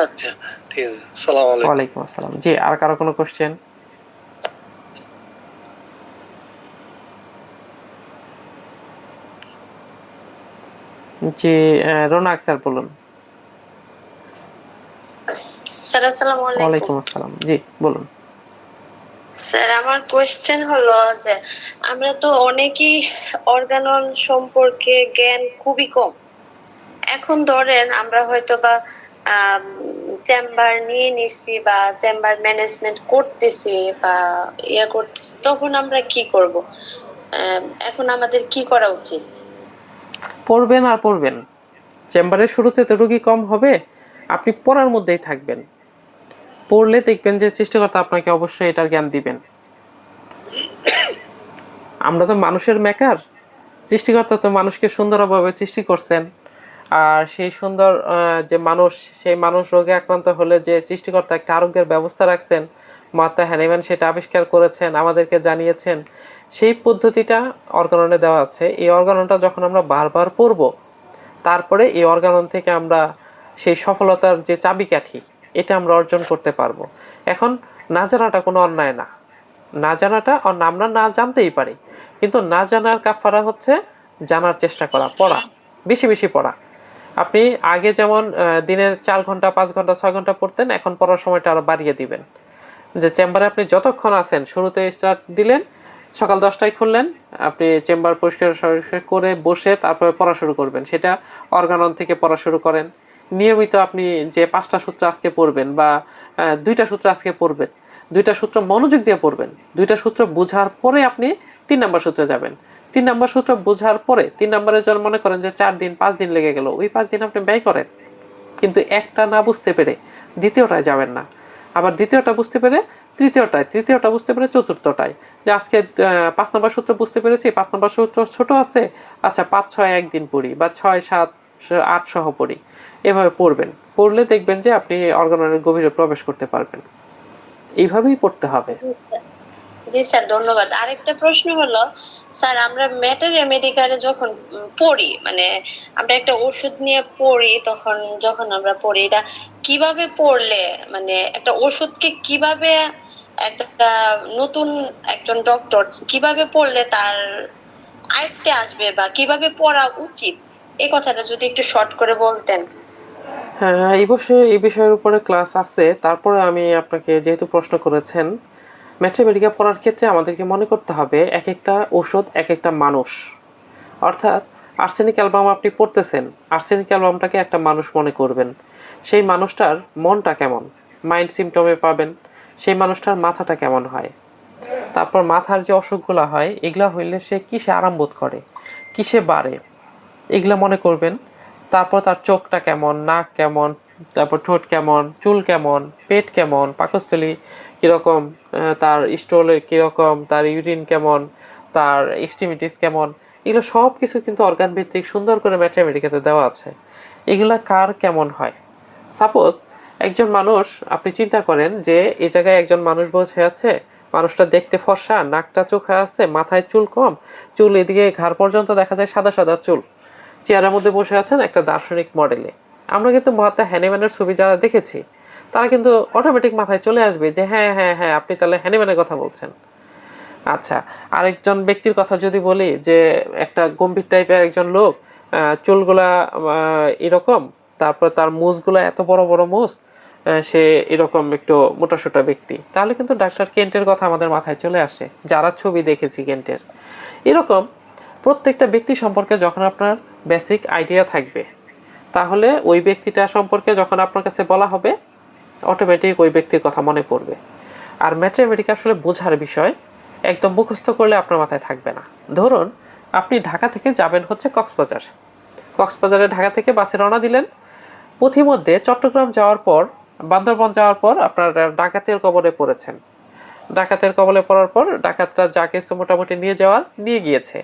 আচ্ছা ঠিক আছে, আসসালামু আলাইকুম। ওয়ালাইকুম আসসালাম। জি, আর কারো কোনো কোশ্চেন? জি, রোনা আক্তার বলুন। স্যার আসসালামু আলাইকুম। ওয়ালাইকুম আসসালাম। জি বলুন। স্যার আমার কোয়েশ্চেন হলো যে আমরা তো অনেকেই অর্গানন সম্পর্কে জ্ঞান খুবই কম। এখন ধরেন আমরা হয়তো বা চেম্বার নিয়ে নিচ্ছি বা চেম্বার ম্যানেজমেন্ট করতেছি বা ইয়ে করতেছি, তখন আমরা কি করব? এখন আমাদের কি করা উচিত? পড়বেন আর পড়বেন। চেম্বারের শুরুতে তো রোগী কম হবে, আপনি পড়ার মধ্যেই থাকবেন। পড়লে দেখবেন যে সৃষ্টিকর্তা আপনাকে অবশ্যই এটার জ্ঞান দিবেন। আমরা তো মানুষের মেকার, সৃষ্টিকর্তা তো মানুষকে সুন্দরভাবে সৃষ্টি করছেন। আর সেই সুন্দর যে মানুষ, সেই মানুষ রোগে আক্রান্ত হলে যে সৃষ্টিকর্তা একটা আরোগ্যের ব্যবস্থা রাখছেন, মহাত্মা হ্যানিম্যান সেটা আবিষ্কার করেছেন, আমাদেরকে জানিয়েছেন। সেই পদ্ধতিটা অর্গাননে দেওয়া আছে। এই অর্গাননটা যখন আমরা বারবার পড়ব, তারপরে এই অর্গানন থেকে আমরা সেই সফলতার যে চাবিকাঠি, এটা আমরা অর্জন করতে পারবো। এখন না জানাটা কোনো অন্যায় না, না জানাটা, আমরা না জানতেই পারি, কিন্তু না জানার কাফারা হচ্ছে জানার চেষ্টা করা, পড়া, বেশি বেশি পড়া। আপনি আগে যেমন দিনে 4 ঘন্টা 5 ঘন্টা 6 ঘন্টা পড়তেন, এখন পড়ার সময়টা আরো বাড়িয়ে দিবেন। যে চেম্বারে আপনি যতক্ষণ আছেন, শুরুতে স্টার্ট দিলেন, সকাল 10টায় খুললেন, আপনি চেম্বার পরিষ্কার করে বসে তারপরে পড়া শুরু করবেন। সেটা অর্গানন থেকে পড়া শুরু করেন। নিয়মিত আপনি যে 5টা সূত্র আজকে পড়বেন বা 2টা সূত্র আজকে পড়বেন, 2টা সূত্র মনোযোগ দিয়ে পড়বেন। 2টা সূত্র বোঝার পরে আপনি 3 নম্বর সূত্রে যাবেন। 3 নম্বর সূত্র বোঝার পরে 3 নম্বরের জন্য মনে করেন যে 4 দিন 5 দিন লেগে গেল, ওই 5 দিন আপনি ব্যয় করেন। কিন্তু একটা না বুঝতে পেরে দ্বিতীয়টায় যাবেন না, আবার দ্বিতীয়টা বুঝতে পেরে তৃতীয়টায়, তৃতীয়টা বুঝতে পেরে চতুর্থটায়। যে আজকে 5 নম্বর সূত্র বুঝতে পেরেছি, 5 নম্বর সূত্র ছোট আছে, আচ্ছা 5-6 একদিন পড়ি বা 6-7-8 সহ পড়ি। এভাবে পড়বেন। পড়লে দেখবেন যে আপনি অর্গাননের গভীরে প্রবেশ করতে পারবেন। এইভাবেই পড়তে হবে। জি স্যার, ধন্যবাদ। আরেকটা প্রশ্ন হলো স্যার, আমরা মেডিকেলে যখন পড়ি, মানে আমরা একটা ওষুধ নিয়ে পড়ি, তখন যখন আমরা পড়ি এটা কিভাবে পড়লে, মানে একটা ওষুধকে কিভাবে একটা নতুন একজন ডক্টর কিভাবে পড়লে তার আয়ত্তে আসবে বা কিভাবে পড়া উচিত, এই কথাটা যদি একটু শর্ট করে বলতেন। হ্যাঁ, এই বিষয়ের উপরে ক্লাস আছে। তারপরে আমি আপনাকে যেহেতু প্রশ্ন করেছেন, ম্যাথমেটিক্যাল পড়ার ক্ষেত্রে আমাদেরকে মনে করতে হবে এক একটা ওষুধ এক একটা মানুষ। অর্থাৎ আর্সেনিক অ্যালবাম আপনি পড়তেছেন, আর্সেনিক অ্যালবামটাকে একটা মানুষ মনে করবেন। সেই মানুষটার মনটা কেমন, মাইন্ড সিমটমে পাবেন। সেই মানুষটার মাথাটা কেমন হয়, তারপর মাথার যে অসুখগুলো হয় এগুলা হইলে সে কিসে আরাম বোধ করে, কিসে বাড়ে, এগুলো মনে করবেন। তারপর তার চোখটা কেমন, নাক কেমন, তারপর ঠোঁট কেমন, চুল কেমন, পেট কেমন, পাকস্থলী কীরকম, তার স্টোলে কীরকম, তার ইউরিন কেমন, তার এক্সট্রিমিটিস কেমন, এগুলো সব কিছু কিন্তু অর্গান ভিত্তিক সুন্দর করে ম্যাথমেটিক্যাতে দেওয়া আছে। এগুলা কার কেমন হয়। সাপোজ একজন মানুষ, আপনি চিন্তা করেন যে এই জায়গায় একজন মানুষ বসে আছে, মানুষটা দেখতে ফর্সা, নাকটা চোখা আছে, মাথায় চুল কম, চুল এদিকে ঘাড় পর্যন্ত দেখা যায় সাদা সাদা চুল, চেয়ারের মধ্যে বসে আছেন একটা দার্শনিক মডেলে। আমরা কিন্তু মহাত্মা হ্যানিম্যানের ছবি যারা দেখেছি, তারা কিন্তু অটোমেটিক মাথায় চলে আসবে যে হ্যাঁ হ্যাঁ হ্যাঁ, আপনি তাহলে হ্যানিম্যানের কথা বলছেন। আচ্ছা, আরেকজন ব্যক্তির কথা যদি বলি, যে একটা গম্ভীর টাইপের একজন লোক, চুলগুলা এরকম, তারপর তার মুছগুলা এত বড় বড় মুছ, সে এরকম একটু মোটাসোটা ব্যক্তি, তাহলে কিন্তু ডাক্তার কেন্টের কথা আমাদের মাথায় চলে আসে, যারা ছবি দেখেছি কেন্টের। এরকম প্রত্যেকটা ব্যক্তি সম্পর্কে যখন আপনার বেসিক আইডিয়া থাকবে, তাহলে ওই ব্যক্তিটা সম্পর্কে যখন আপনার কাছে বলা হবে, অটোমেটিক ওই ব্যক্তির কথা মনে পড়বে। আর ম্যাথমেটিক্স আসলে বোঝার বিষয়, একদম মুখস্থ করলে আপনার মাথায় থাকবে না। ধরুন আপনি ঢাকা থেকে যাবেন হচ্ছে কক্সবাজার, কক্সবাজারে ঢাকা থেকে বাসে রওনা দিলেন। পথিমধ্যে চট্টগ্রাম যাওয়ার পর, বান্দরবন যাওয়ার পর আপনার ডাকাতের কবলে পড়েছেন। ডাকাতের কবলে পড়ার পর ডাকাতরা যা কিছু মোটামুটি নিয়ে গিয়েছে।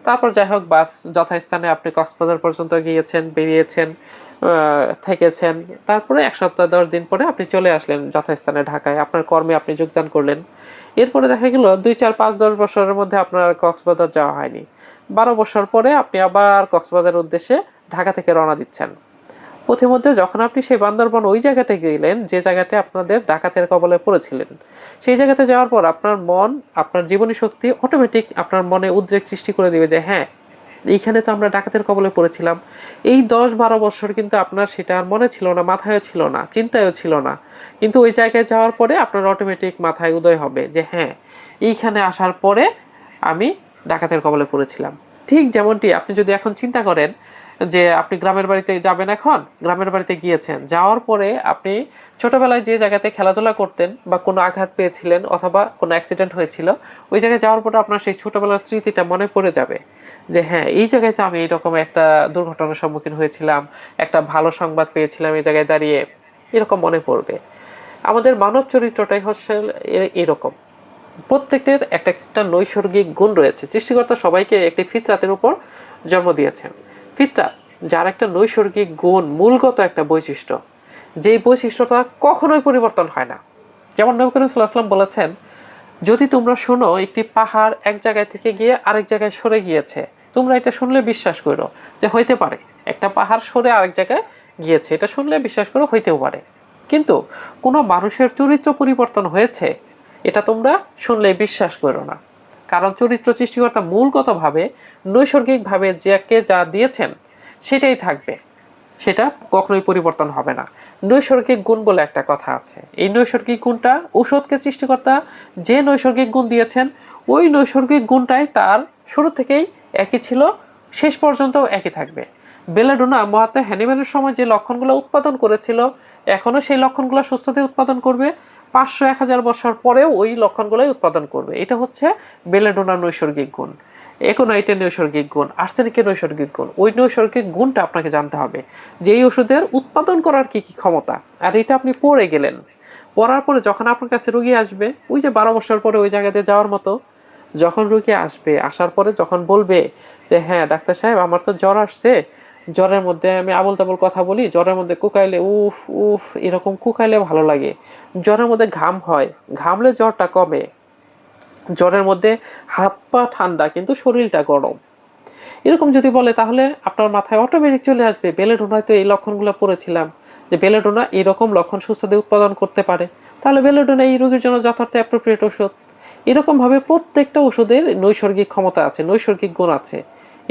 তারপর যাই হোক, বাস যথাস্থানে আপনি কক্সবাজার পর্যন্ত গিয়েছেন, বেরিয়েছেন, থেকেছেন। তারপরে 1 সপ্তাহ 10 দিন পরে আপনি চলে আসলেন যথাস্থানে ঢাকায়, আপনার কর্মে আপনি যোগদান করলেন। এরপরে দেখা গেল 2, 4, 5, 10 বছরের মধ্যে আপনার কক্সবাজার যাওয়া হয়নি। 12 বছর পরে আপনি আবার কক্সবাজারের উদ্দেশ্যে ঢাকা থেকে রওনা দিচ্ছেন। পথিমধ্যে যখন আপনি সেই বান্দরবন ওই জায়গাতে গেলেন, যে জায়গাতে আপনাদের ডাকাতের কবলে পড়েছিলেন, সেই জায়গাতে যাওয়ার পর আপনার মন, আপনার জীবনী শক্তি অটোমেটিক আপনার মনে উদ্রেক সৃষ্টি করে দিবে যে হ্যাঁ, এইখানে তো আমরা ডাকাতের কবলে পড়েছিলাম। এই 10-12 বছর কিন্তু আপনার সেটা আর মনে ছিল না, মাথায়ও ছিল না, চিন্তায়ও ছিল না, কিন্তু ওই জায়গায় যাওয়ার পরে আপনার অটোমেটিক মাথায় উদয় হবে যে হ্যাঁ, এইখানে আসার পরে আমি ডাকাতের কবলে পড়েছিলাম। ঠিক যেমনটি আপনি যদি এখন চিন্তা করেন যে আপনি গ্রামের বাড়িতে যাবেন, এখন গ্রামের বাড়িতে গিয়েছেন, যাওয়ার পরে আপনি ছোটবেলায় যে জায়গাতে খেলাধুলা করতেন বা কোনো আঘাত পেয়েছিলেন অথবা কোনো অ্যাক্সিডেন্ট হয়েছিল, ওই জায়গায় যাওয়ার পরে আপনার সেই ছোটবেলার স্মৃতিটা মনে পড়ে যাবে যে হ্যাঁ, এই জায়গায় তো আমি এরকম একটা দুর্ঘটনার সম্মুখীন হয়েছিলাম, একটা ভালো সংবাদ পেয়েছিলাম এই জায়গায় দাঁড়িয়ে, এরকম মনে পড়বে। আমাদের মানব চরিত্রটাই হচ্ছে এরকম। প্রত্যেকের একটা একটা নৈসর্গিক গুণ রয়েছে। সৃষ্টিকর্তা সবাইকে একটি ফিতরাতের উপর জন্ম দিয়েছেন। ফিতরাত যার একটা নৈসর্গিক গুণ, মূলগত একটা বৈশিষ্ট্য, যেই বৈশিষ্ট্যটা কখনোই পরিবর্তন হয় না। যেমন নবী করিম সাল্লাল্লাহু আলাইহি ওয়াসাল্লাম বলেছেন, যদি তোমরা শোনো একটি পাহাড় এক জায়গায় থেকে গিয়ে আরেক জায়গায় সরে গিয়েছে, তোমরা এটা শুনলে বিশ্বাস করো যে হইতে পারে একটা পাহাড় সরে আরেক জায়গায় গিয়েছে, এটা শুনলে বিশ্বাস করো হইতেও পারে। কিন্তু কোনো মানুষের চরিত্র পরিবর্তন হয়েছে, এটা তোমরা শুনলে বিশ্বাস করো না। কারণ চরিত্র সৃষ্টিকর্তা মূলগতভাবে নৈসর্গিকভাবে যাকে যা দিয়েছেন সেটাই থাকবে। সেটা কখনোই পরিবর্তন হবে না। নৈসর্গিক গুণ বলে একটা কথা আছে, এই নৈসর্গিক গুণটা ঔষধকে সৃষ্টিকর্তা যে নৈসর্গিক গুণ দিয়েছেন ওই নৈসর্গিক গুণটাই তার শুরু থেকেই একই ছিল, শেষ পর্যন্তও একই থাকবে। বেলাডোনা মহাত্মা হ্যানিম্যানের সময় যে লক্ষণগুলো উৎপাদন করেছিল এখনও সেই লক্ষণগুলো সুস্থতে উৎপাদন করবে, 500-1000 বছর পরেও ওই লক্ষণগুলোই উৎপাদন করবে। এটা হচ্ছে বেলাডোনার নৈসর্গিক গুণ। একোনাইটের নৈসর্গিক গুণ, আর্সেনিকের নৈসর্গিক গুণ, ওই নৈসর্গিক গুণটা আপনাকে জানতে হবে যে এই ওষুধের উৎপাদন করার কি কি ক্ষমতা। আর এটা আপনি পড়ে গেলেন, পড়ার পরে যখন আপনার কাছে রোগী আসবে ওই যে 12 বছর পরে ওই জায়গাতে যাওয়ার মতো, যখন রোগী আসবে আসার পরে যখন বলবে যে হ্যাঁ ডাক্তার সাহেব আমার তো জ্বর আসছে, জ্বরের মধ্যে আমি আবল তাবল কথা বলি, জ্বরের মধ্যে কুকাইলে উফ উফ এরকম কুকাইলে ভালো লাগে, জ্বরের মধ্যে ঘাম হয়, ঘামলে জ্বরটা কমে, জ্বরের মধ্যে হাত পা ঠান্ডা কিন্তু শরীরটা গরম, এরকম যদি বলে তাহলে আপনার মাথায় অটোমেটিক চলে আসবে বেলেডোনায় তো এই লক্ষণগুলো পড়েছিলাম যে বেলেডোনা এরকম লক্ষণ সুস্থদের উৎপাদন করতে পারে, তাহলে বেলেডোনা এই রোগীর জন্য যথার্থ অ্যাপ্রোপ্রিয়েট ওষুধ। এরকমভাবে প্রত্যেকটা ওষুধের নৈসর্গিক ক্ষমতা আছে, নৈসর্গিক গুণ আছে,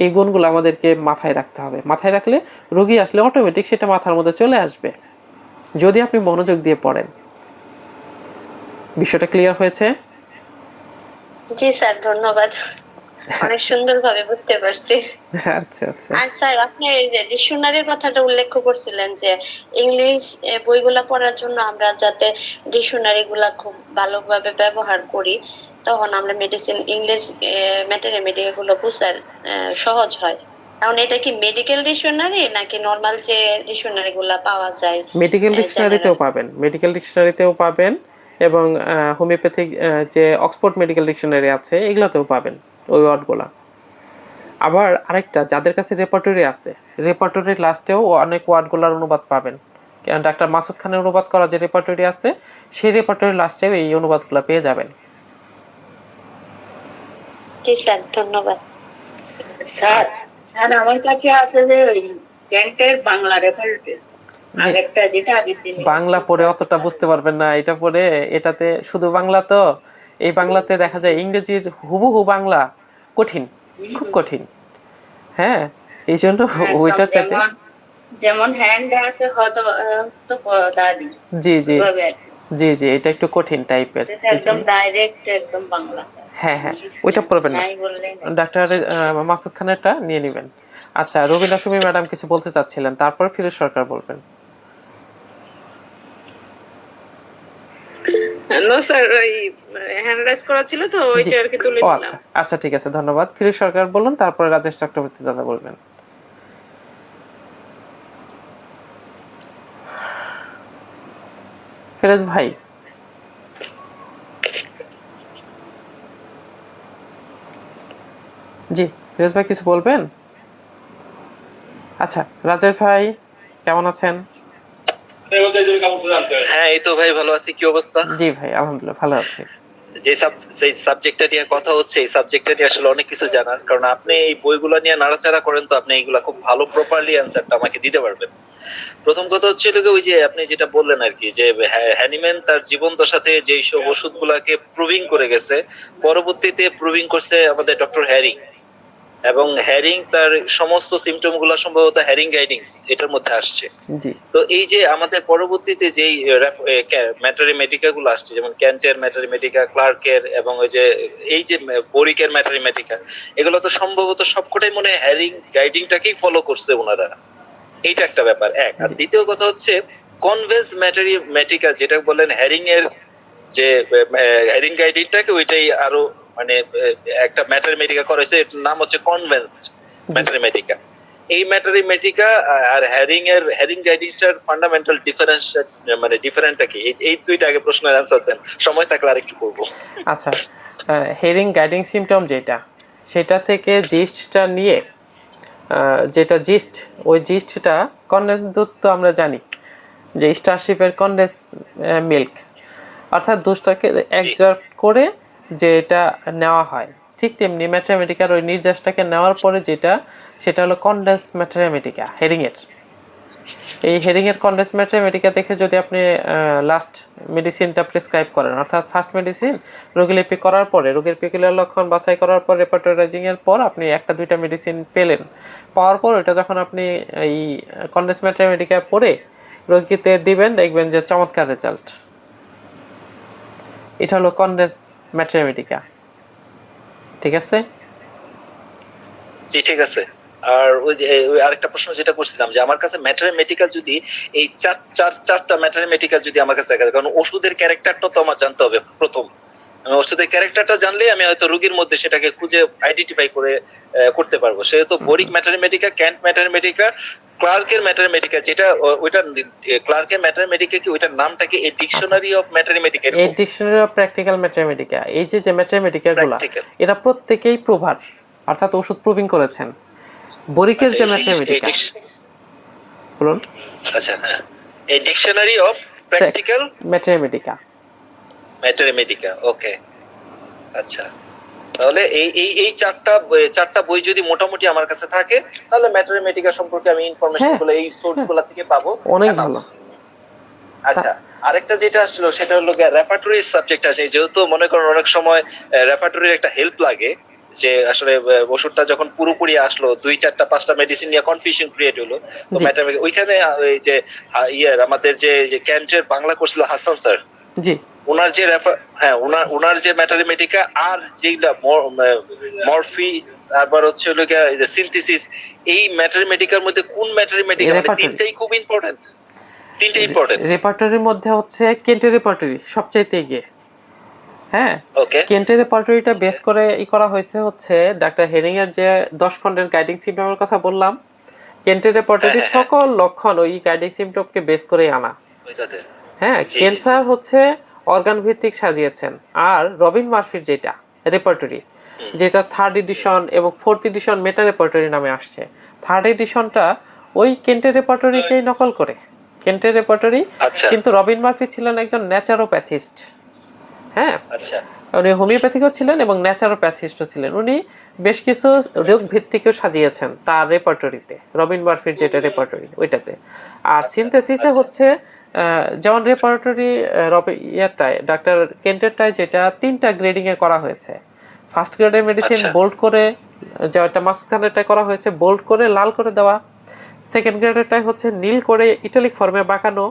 এই গুণগুলো আমাদেরকে মাথায় রাখতে হবে। মাথায় রাখলে রোগী আসলে অটোমেটিক সেটা মাথার মধ্যে চলে আসবে যদি আপনি মনোযোগ দিয়ে পড়েন। বিষয়টা ক্লিয়ার হয়েছে? জি স্যার, ধন্যবাদ, অনেক সুন্দরভাবে বুঝতে পারছি। আচ্ছা আচ্ছা। আর স্যার আপনি এই যে ডিকশনারির কথাটা উল্লেখ করছিলেন যে ইংলিশ বইগুলা পড়ার জন্য আমরা যাতে ডিকশনারি গুলা খুব ভালোভাবে ব্যবহার করি তখন আমরা মেডিসিন ইংলিশ ম্যাটেরিয়াল গুলো বুঝতে সহজ হয়। এখন এটা কি মেডিকেল ডিকশনারি নাকি নরমাল যে ডিকশনারি গুলা পাওয়া যায়? মেডিকেল ডিকশনারিতেও পাবেন, মেডিকেল ডিকশনারিতেও পাবেন এবং হোমিওপ্যাথিক যে অক্সফোর্ড মেডিকেল ডিকশনারি আছে এগুলোতেও পাবেন ওই ওয়ার্ডগুলা। আবার আরেকটা যাদের কাছে রেপার্টরি আছে, রেপার্টরির লাস্টেও অনেক ওয়ার্ডগুলোর অনুবাদ পাবেন। ডাক্তার মাসুদ খানের অনুবাদ করা যে রেপার্টরি আছে সেই রেপার্টরির লাস্টেও এই অনুবাদগুলো পেয়ে যাবেন। জি স্যার, ধন্যবাদ। স্যার স্যার আমার কাছে আছে যে ওই ক্যান্টের বাংলা রেফারেন্স আরেকটা যেটা আগের দিন বাংলা পড়ে অতটা বুঝতে পারবেন না, এটা পড়ে এটাতে শুধু বাংলা তো, এই বাংলাতে দেখা যায় ইংরেজির হুবহু বাংলা কঠিন, খুব কঠিন। হ্যাঁ এই জন্য ওইটার চাইতে যেমন হ্যান্ড আছে হয়তো দাদি জি জি জি জি এটা একটু কঠিন টাইপের, একদম ডাইরেক্ট একদম বাংলা। হ্যাঁ হ্যাঁ ওইটা পড়বেন না, ডাক্তার মাসুদ খানেরটা নিয়ে নেবেন। আচ্ছা রবিনা সুমি ম্যাডাম কিছু বলতে চাচ্ছিলেন, তারপর ফিরোজ সরকার বলবেন। নো স্যার, ওই হ্যান্ড রাইজ করা ছিল তো ওইটা আর কি তুলে ও নিলাম। আচ্ছা আচ্ছা ঠিক আছে ধন্যবাদ। ফিরোজ সরকার বলুন, তারপরে রাজেশ চক্রবর্তী দাদা বলবেন। ফিরোজ ভাই জি, ফিরোজ ভাই কিছু বলবেন? আচ্ছা রাজেশ ভাই কেমন আছেন? হ্যাঁ এই তো ভাই ভালো আছি, কি অবস্থা? জি ভাই আলহামদুলিল্লাহ ভালো আছি। যে সাবজেক্টটা নিয়ে কথা হচ্ছে এই সাবজেক্টটা নিয়ে আসলে অনেক কিছু জানার, কারণ আপনি এই বইগুলো নিয়ে নাড়াচাড়া করেন তো আপনি এইগুলা খুব ভালো প্রপারলি অ্যান্সারটা আমাকে দিতে পারবেন। প্রথম কথা হচ্ছে ওই যে আপনি যেটা বললেন আর কি যে হ্যানিম্যান তার জীবন দশাতে যেই সব ওষুধগুলাকে প্রুভিং করে গেছে পরবর্তীতে প্রুভিং করছে আমাদের ডক্টর হ্যারিং, এবং হ্যারিং তার সমস্ত সিমটম গুলা সম্ভবত হ্যারিং গাইডিংস এটার মধ্যে আসছে। তো এই যে আমাদের পরবর্তীতে যেই ম্যাটারিমেটিকা গুলো আসছে যেমন ক্যান্টের ম্যাটারিমেটিকা, ক্লার্কের এবং ওই যে এই যে বোরিকের ম্যাটারিমেটিকা, এগুলো তো সম্ভবত সবকটাই মনে হয় হ্যারিং গাইডিংটাকেই ফলো করছে ওনারা। এইটা একটা ব্যাপার এক। আর দ্বিতীয় কথা হচ্ছে কনভেন্স ম্যাটারিমেটিকা যেটা বলেন হ্যারিং এর যে হ্যারিং গাইডিংটাকে ওইটাই আরো মানে একটা ম্যাটারিমেটিকা করেছে, এটার নাম হচ্ছে কনভেন্সড ম্যাটারিমেটিকা। এই ম্যাটারিমেটিকা আর হ্যারিং গাইডিংসটার ফান্ডামেন্টাল ডিফারেন্স মানে ডিফারেন্টটা কি, এই দুইটা আগে প্রশ্নের অ্যানসার দেন, সময় থাকলে আরেকটু করব। আচ্ছা হ্যারিং গাইডিং সিমটম যেটা সেটা থেকে জিস্টটা নিয়ে যেটা জিস্ট ওই জিস্টটা কনডেন্স দুধ তো আমরা জানি যে স্টারশিপের কনডেন্স মিল্ক, অর্থাৎ দুধটাকে একজট করে যেটা নেওয়া হয় ঠিক তেমনি ম্যাটারিমেটিকার ওই নির্যাসটাকে নেওয়ার পরে যেটা সেটা হলো কনডেন্স ম্যাটারিমেটিকা হ্যারিংয়ের। এই হেরিং এর কন্ডেন্স ম্যাথমেটিকা দেখে যদি আপনি লাস্ট মেডিসিনটা প্রেসক্রাইব করেন, অর্থাৎ ফার্স্ট মেডিসিন রোগী লিপি করার পরে রোগীর পেকুলিয়ার লক্ষণ বাছাই করার পর রেপার্টরাইজিং এর পর আপনি একটা দুইটা মেডিসিন পেলেন, পাওয়ার পর এটা যখন আপনি এই কন্ডেন্স ম্যাথমেটিকা পড়ে রোগীতে দিবেন, দেখবেন যে চমৎকার রেজাল্ট। এটা হলো কন্ডেন্স ম্যাথমেটিকা। ঠিক আছে? জি ঠিক আছে। আর ওই আরেকটা প্রশ্ন যেটা করছিলাম যে আমার কাছে ম্যাথমেটিক্যাল যদি এই চারটা ম্যাথমেটিক্যাল যদি আমার কাছে দেখা যায়, কারণ ওষুধের ক্যারেক্টারটা তো আমার জানতে হবে প্রথম। আমি ওষুধের ক্যারেক্টারটা জানলে আমি হয়তো রোগীর মধ্যে সেটাকে খুঁজে আইডেন্টিফাই করতে পারবো। সেহেতু বোরিক ম্যাথমেটিকা, ক্যান্ট ম্যাথমেটিকা, ক্লার্কের ম্যাথমেটিকা, যেটা ওইটা ক্লার্কের ম্যাথমেটিকা কি ওইটার নামটা কি এই ডিকশনারি অফ ম্যাথমেটিকা? এই ডিকশনারি অফ প্র্যাকটিক্যাল ম্যাথমেটিকা, এই যে ম্যাথমেটিকা গুলা এরা প্রত্যেকেই প্রুভার, অর্থাৎ ওষুধ প্রুভিং করেছেন। বোরিকের যে ম্যাথমেটিকা বলুন। আচ্ছা হ্যাঁ, এই ডিকশনারি অফ প্র্যাকটিক্যাল ম্যাথমেটিকা। ওকে আচ্ছা, তাহলে এই চারটা বই যদি মোটামুটি আমার কাছে থাকে তাহলে ম্যাথমেটিকা সম্পর্কে আমি ইনফরমেশন গুলো এই সোর্স গুলো থেকে পাবো। অনেক ভালো। আচ্ছা, আরেকটা যেটা আসলো সেটা হলো রেপার্টরি সাবজেক্ট আছে, যেহেতু মনে করেন অনেক সময় রেপার্টরির একটা হেল্প লাগে, যে আসলে ওষুধটা যখন পুরোপুরি আসলো 2-4-5টা মেডিসিন নিয়ে কনফিউশন ক্রিয়েট হলো, তো ম্যাথমেটিক্স ওইখানে এই যে আমাদের যে ক্যান্টের বাংলা করছিল হাসান স্যার, জি, ওনার যে ওনার যে ম্যাথমেটিকা আর যেটা মরফি তারপর হচ্ছে হলো যে সিনথেসিস, এই ম্যাথমেটিকার মধ্যে কোন ম্যাথমেটিকা তিনটাই খুব ইম্পর্টেন্ট? তিনটাই ইম্পর্টেন্ট। রেপার্টরির মধ্যে হচ্ছে কেন্টের রেপার্টরি সবচাইতে এগিয়ে। হ্যাঁ, ওকে, কেন্টের রেপার্টরিটা বেস করে করা হয়েছে হচ্ছে ডাক্তার হেরিং এর যে 10 খণ্ডের গাইডিং সিম্পটমের কথা বললাম, কেন্টের রেপার্টরির সকল লক্ষণ ওই গাইডিং সিম্পটমকে বেস করে আনা। হ্যাঁ, কেন্ট স্যার হচ্ছে অর্গান ভিত্তিক সাজিয়েছেন, আর রবিন মার্ফির যেটা রেপার্টরি, যেটা 3rd এডিশন এবং 4th এডিশন মেটা রেপার্টরি নামে আসছে, 3rd এডিশনটা ওই কেন্টের রেপার্টরিকেই নকল করে। কেন্টের রেপার্টরি, কিন্তু রবিন মার্ফি ছিলেন একজন ন্যাচারোপ্যাথিস্ট। হ্যাঁ, আচ্ছা, উনি হোমিওপ্যাথিকও ছিলেন এবং ন্যাচারোপ্যাথিস্টও ছিলেন। উনি বেশ কিছু রোগ ভিত্তিকও সাজিয়েছেন তার রেপার্টরিতে, রবিন মার্ফির যেটা রেপার্টরি ওইটাতে। আর সিনথেসিসে হচ্ছে যেমন রেপার্টরি ডাক্তার কেন্টেরটায় যেটা 3টা গ্রেডিং এ করা হয়েছে। ফার্স্ট গ্রেডের মেডিসিন বোল্ড করে, যেটা মাসুদ খানেরটাই করা হয়েছে বোল্ড করে লাল করে দেওয়া। সেকেন্ড গ্রেডেরটাই হচ্ছে নীল করে ইটালিক ফর্মে বাঁকানো,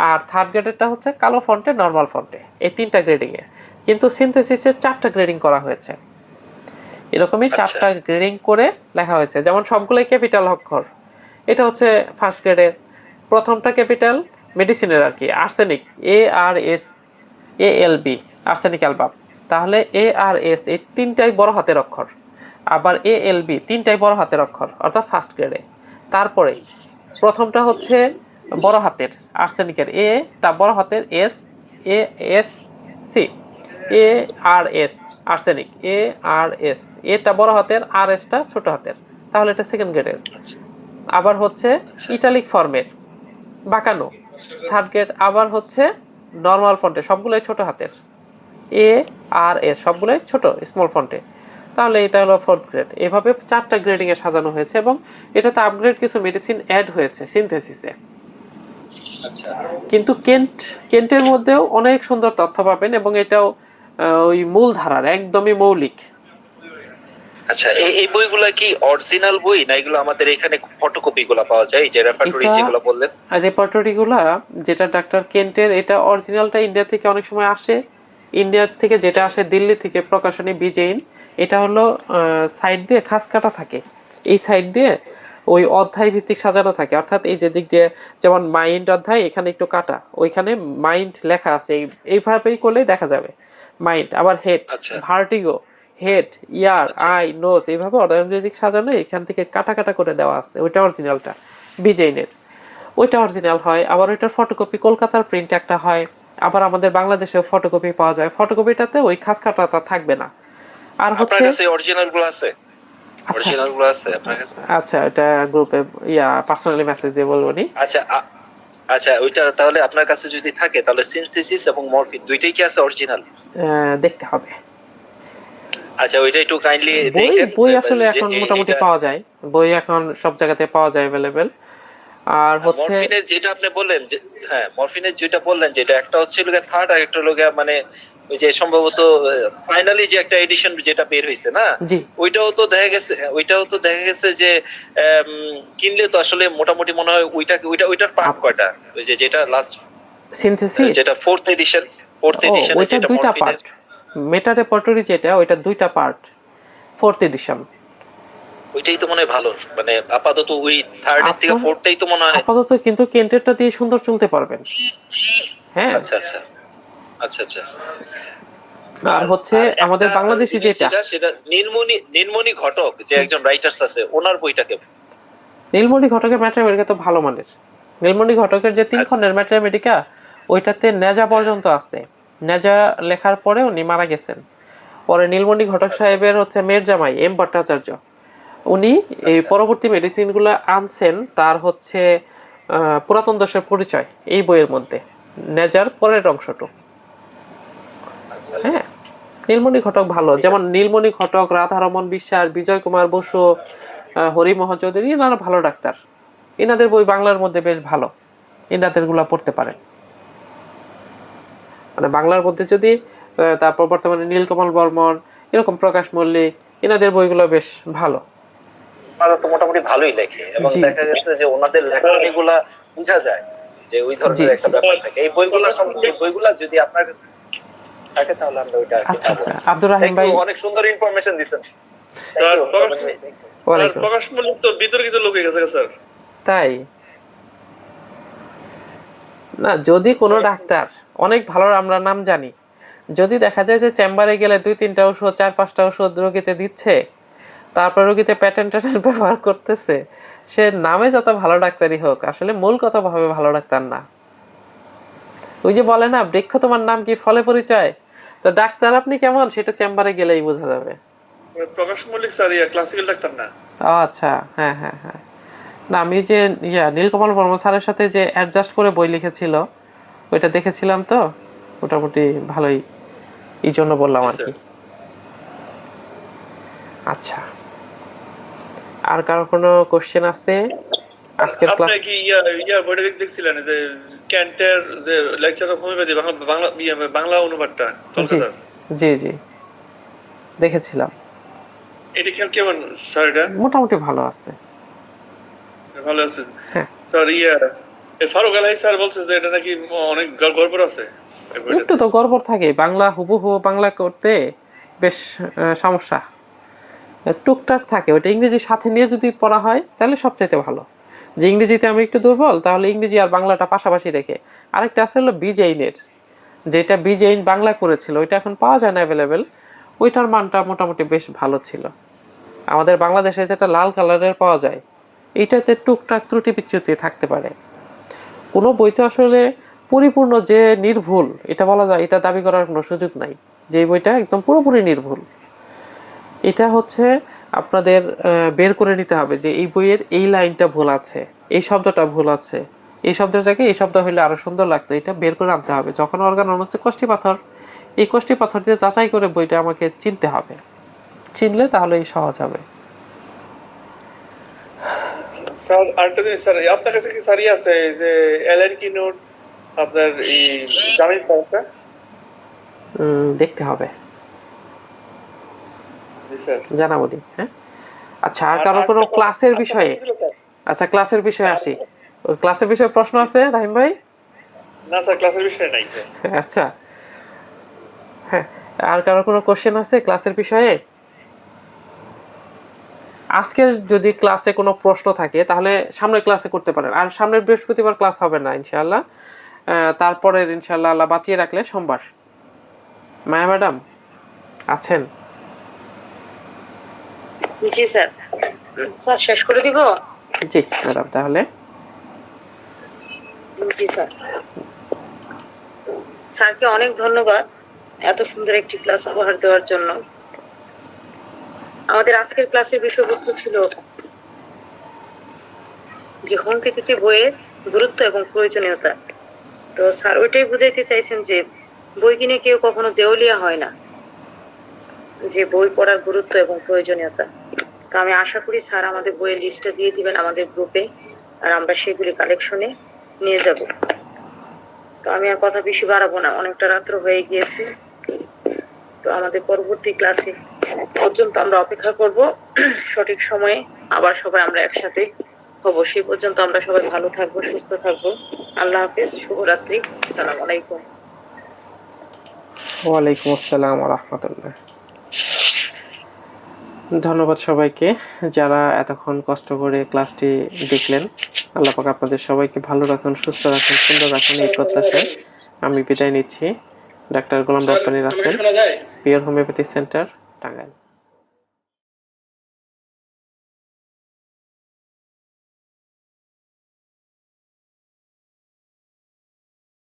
আর 3rd গ্রেডেরটা হচ্ছে কালো ফন্টে নরমাল ফন্টে। এই 3টা গ্রেডিং এ, কিন্তু সিনথেসিসে 4টা গ্রেডিং করা হয়েছে। এরকমই 4টা গ্রেডিং করে লেখা হয়েছে, যেমন সবগুলোই ক্যাপিটাল অক্ষর। এটা হচ্ছে ফার্স্ট গ্রেডের প্রথমটা ক্যাপিটাল মেডিসিনের আর কি, আর্সেনিক ARSALB, আর্সেনিক অ্যালবাম। তাহলে ARS এই 3টাই বড় হাতের অক্ষর, আবার ALB 3টাই বড় হাতের অক্ষর, অর্থাৎ ফার্স্ট গ্রেডে। তারপরে প্রথমটা হচ্ছে বড় হাতের আর্সেনিকের, এটা বড় হাতের SASC ARS, আর্সেনিক ARS, এটা বড় হাতের, RSটা ছোট হাতের, তাহলে এটা সেকেন্ড গ্রেডের। আবার হচ্ছে ইটালিক ফর্মের বাঁকানো 3rd গ্রেড, আবার হচ্ছে নরমাল ফন্টে, সবগুলোই ছোট হাতের ARS, সবগুলোই ছোট স্মল ফন্টে, তাহলে এটা হলো 4th গ্রেড। এভাবে 4টা গ্রেডিং এ সাজানো হয়েছে এবং এটাতে আপগ্রেড কিছু মেডিসিন অ্যাড হয়েছে সিনথেসিসে। কিন্তু কেন্টের মধ্যেও অনেক সুন্দর তথ্য পাবেন এবং এটাও ওই মূল ধারার একদমই মৌলিক। আচ্ছা, এই বইগুলা কি অরিজিনাল বই না এগুলো আমাদের এখানে ফটোকপি গুলো পাওয়া যায়, যে রেপার্টরি যেগুলো বললেন? রেপার্টরি গুলা যেটা ডাক্তার কেন্টের, এটা অরিজিনালটা ইন্ডিয়া থেকে অনেক সময় আসে, ইন্ডিয়া থেকে যেটা আসে দিল্লি থেকে প্রকাশনী বিজেইন। এটা হলো সাইড দিয়ে খাস কাটা থাকে, এই সাইড দিয়ে ওই অধ্যায় ভিত্তিক সাজানো থাকে, অর্থাৎ এই যে দিক দিয়ে যেমন মাইন্ড অধ্যায়, এখানে একটু কাটা, ওইখানে মাইন্ড লেখা আছে, এইভাবেই করলেই দেখা যাবে মাইন্ড। আবার head, vertigo, head, ear, eye, nose, এইভাবে অর্গানিক সাজানো, এখান থেকে কাটা কাটা করে দেওয়া আছে। ওইটা অরিজিনালটা বিজেইনের, ওইটা অরিজিনাল হয়। আবার ওইটার ফটোকপি কলকাতার প্রিন্ট একটা হয়, আবার আমাদের বাংলাদেশেও ফটোকপি পাওয়া যায়। ফটোকপিটাতে ওই খাস কাটাটা থাকবে না। আর হচ্ছে অরিজিনাল গুলো আছে, অরিজিনাল গুলো আছে আপনার কাছে? আচ্ছা, এটা গ্রুপে পার্সোনালি মেসেজ দিয়ে বলবো নি। আচ্ছা ওইটা তাহলে আপনার কাছে যদি থাকে তাহলে সিনথেসিস এবং মরফিন দুইটাই কি আছে অরিজিনাল? দেখতে হবে। আচ্ছা, ওইটা একটু কাইন্ডলি দেখেন। বই আসলে এখন মোটামুটি পাওয়া যায়, বই এখন সব জায়গাতে পাওয়া যায় अवेलेबल। আর হচ্ছে মরফিনের যেটা আপনি বললেন যে, হ্যাঁ মরফিনের যেটা বললেন যেটা একটা হচ্ছে লোকে থার্ড আর একটা লোকে মানে ওই যে সম্ভবত ফাইনালি যে একটা এডিশন যেটা বের হয়েছে না, জি ওইটাও তো দেখা গেছে, ওইটাও তো দেখা গেছে যে কিনলে তো আসলে মোটামুটি মনে হয় ওইটার পার্ট কয়টা, ওই যে যেটা লাস্ট সিনথেসিস, যেটা ফোর্থ ও এডিশনে ওইটা যেটা দুইটা মরফিনের, পার্ট, মেটা রেপোর্টরি যেটা ওইটা দুইটা পার্ট, 4th এডিশন। ওইটাই তো মনে হয় ভালো, মানে আপাতত ওই থার্ড এর থেকে আপনার ফোর্থটাই তো মনে হয়। আপাতত কিন্তু কেন্টেরটা দিয়ে সুন্দর চলতে পারবেন। হ্যাঁ, আচ্ছা আচ্ছা আচ্ছা আচ্ছা। আর হচ্ছে আর আমাদের একটা বাংলাদেশি জিনিস যেটা সেটা নীলমণি ঘটক যে একজন রাইটার্স আছে, ওনার বইটাকে নীলমণি ঘটকের ম্যাথমেটিকা তো ভালো মানের। নীলমণি ঘটকের যে 3 আচ্ছা। খণ্ডের ম্যাথমেটিকা ওইটাতে নেজা পর্যন্ত আসছে। নেজা লেখার পরে উনি মারা গেছেন। পরে নীলমণি ঘটক সাহেবের হচ্ছে মেয়ের জামাই এম ভট্টাচার্য, উনি এই পরবর্তী মেডিসিনগুলো আনছেন তার হচ্ছে পুরাতন দশের পরিচয় এই বইয়ের মধ্যে, নেজার পরের অংশটুকু। হ্যাঁ, নীলমণি ঘটক ভালো, যেমন নীলমণি ঘটক, রাধারমন বিশ্বাস, বিজয় কুমার বসু, হরিমোহন চৌধুরী, এনারা ভালো ডাক্তার। এনাদের বই বাংলার মধ্যে বেশ ভালো, এনাদের গুলা পড়তে পারেন। মানে বাংলার মধ্যে যদি তারপর বর্তমানে নীলকমল বর্মন, এরকম প্রকাশ মল্লিক, এনাদের বইগুলো বেশ ভালো। ওনারা তো মোটামুটি ভালোই লেখে এবং জি, দেখা জি। গেছে যে ওনাদের লেখাগুলা বোঝা যায় যে ওই জি, ধরনের একটা জি। ব্যাপার থাকে। এই বইগুলা যদি আপনার কাছে থাকে তাহলে আমরা ওইটা আর কি আচ্ছা পাবো। আচ্ছা, আব্দুর রাহিম Thank ভাই, you, অনেক সুন্দর ইনফরমেশন দিছেন। Thank স্যার you, প্রকাশ রহমান ভাই। ওয়ালাইকুম প্রকাশ মল্লিক তো বিতর্কিত লোক হয়ে গেছে স্যার। তাই না, যদি কোনো ডাক্তার অনেক ভালো আমরা নাম জানি, যদি দেখা যায় যে চেম্বারে গেলে 2-3টা ওষুধ 4-5টা ওষুধ রোগীতে দিচ্ছে, তারপর রোগীতে প্যাটেন্ট ব্যবহার করতেছে, সে নামে যত ভালো ডাক্তারই হোক আসলে মূল কথা ভাবে ভালো ডাক্তার না। ওই যে বলে না, বৃক্ষ তোমার নাম কি ফলে পরিচয়, তো ডাক্তার আপনি কেমন সেটা চেম্বারে গেলেই বোঝা যাবে। প্রকাশ মল্লিক স্যার ক্লাসিক্যাল ডাক্তার না। ও আচ্ছা, হ্যাঁ হ্যাঁ হ্যাঁ। না, আমি যে নীলকমল বর্মন স্যারের সাথে যে অ্যাডজাস্ট করে বই লিখেছিল ওইটা দেখেছিলাম, তো মোটামুটি ভালোই, এই জন্য বললাম আর কি। আচ্ছা, আর কারো কোনো কোশ্চেন আছে আজকের ক্লাস? আপনি কি বইটা দেখছিলেন যে ক্যান্টের যে লেকচার অফ হোমিওপ্যাথি বাংলা অনুবাদটা চলছে জি স্যার? জি জি, দেখেছিলাম, এটা কেমন স্যার? এটা মোটামুটি ভালো আছে। ভালো আছে হ্যাঁ, স্যার। ফারুক আলাই স্যার বলছে যে এটা নাকি অনেক গড়বড় আছে এই বইটাতে। একটু তো গড়বড় থাকে, বাংলা হুবহু বাংলা করতে বেশ সমস্যা টুকটাক থাকে। ওইটা ইংরেজির সাথে নিয়ে যদি পড়া হয় তাহলে সবচাইতে ভালো। যে ইংরেজিতে আমি একটু দুর্বল, তাহলে ইংরেজি আর বাংলাটা পাশাপাশি রেখে। আরেকটা আছে হলো বিজেইনের, যেটা বিজেইন বাংলা করেছিল, ওইটা এখন পাওয়া যায় না অ্যাভেলেবেল। ওইটার মানটা মোটামুটি বেশ ভালো ছিল। আমাদের বাংলাদেশে যেটা লাল কালারের পাওয়া যায়, এইটাতে টুকটাক ত্রুটি বিচ্যুতি থাকতে পারে। কোনো বইতে আসলে পরিপূর্ণ যে নির্ভুল এটা বলা যায়, এটা দাবি করার কোনো সুযোগ নাই যে এই বইটা একদম পুরোপুরি নির্ভুল। এটা হচ্ছে আপনাদের বের করে নিতে হবে যে এই বইয়ের এই লাইনটা ভুল আছে, এই শব্দটা ভুল আছে, এই শব্দের জায়গায় এই শব্দ হইলে আরো সুন্দর লাগতো, এটা বের করে আনতে হবে। যখন অর্গানন হচ্ছে কষ্টি পাথর, এই কষ্টি পাথর দিয়ে যাচাই করে বইটা আমাকে চিনতে হবে, চিনলে তাহলেই সহজ হবে। স্যার আরেকটা জিনিস স্যার, আপনার কাছে কি সারি আছে যে এলএন কি নোট আপনার এই জামিন পাওয়াটা? দেখতে হবে, জি স্যার। জানাবনি। হ্যাঁ, আচ্ছা, আর কারো কোনো ক্লাসের বিষয়ে? আচ্ছা, ক্লাসের বিষয়ে আসি। ওই ক্লাসের বিষয়ে প্রশ্ন আছে রাহিম ভাই? না স্যার, ক্লাসের বিষয় নাই স্যার। আচ্ছা, হ্যাঁ, আর কারো কোনো কোশ্চেন আছে ক্লাসের বিষয়ে? আজকের যদি ক্লাসে কোনো প্রশ্ন থাকে তাহলে সামনের ক্লাসে করতে পারেন। আর সামনের বৃহস্পতিবার ক্লাস হবে না ইনশাআল্লাহ, তারপরের ইনশাআল্লাহ আল্লাহ বাঁচিয়ে রাখলে সোমবার। মায়া ম্যাডাম আছেন? জি স্যার। স্যার শেষ করে দিব? জি ম্যাডাম, তাহলে জি স্যার। স্যারকে অনেক ধন্যবাদ এত সুন্দর একটি ক্লাস উপহার দেওয়ার জন্য। আমাদের আজকের ক্লাসের বিষয়বস্তু ছিল যে হোমিওপ্যাথিতে বইয়ের গুরুত্ব এবং প্রয়োজনীয়তা। তো স্যার ওইটাই বুঝাইতে চাইছেন যে বই কিনে কেউ কখনো দেউলিয়া হয় না, যে বই পড়ার গুরুত্ব এবং প্রয়োজনীয়তা। তো আমি আশা করি স্যার আমাদের বইয়ের লিস্টটা দিয়ে দিবেন আমাদের গ্রুপে, আর আমরা সেগুলি কালেকশনে নিয়ে যাব। তো আমি আর কথা বেশি বাড়াবো না, অনেকটা রাত্র হয়ে গিয়েছে। তো আমাদের পরবর্তী ক্লাসে পর্যন্ত আমরা অপেক্ষা করব, সঠিক সময়ে আবার সবাই আমরা একসাথে হব। সেই পর্যন্ত আমরা সবাই ভালো থাকবো, সুস্থ থাকবো। আল্লাহ হাফেজ, শুভরাত্রি, আসসালামু আলাইকুম। ওয়ালাইকুম আসসালাম ওয়া রাহমাতুল্লাহ। ধন্যবাদ সবাইকে যারা এতক্ষণ কষ্ট করে ক্লাসটি দেখলেন। আল্লাহ পাক আপনাদের সবাইকে ভালো রাখুন, সুস্থ রাখুন, সুন্দর রাখুন, এই প্রত্যাশায় আমি বিদায় নিচ্ছি। Doctor Golam Rabbani Rasel, pure homeopathy centre, Tangail.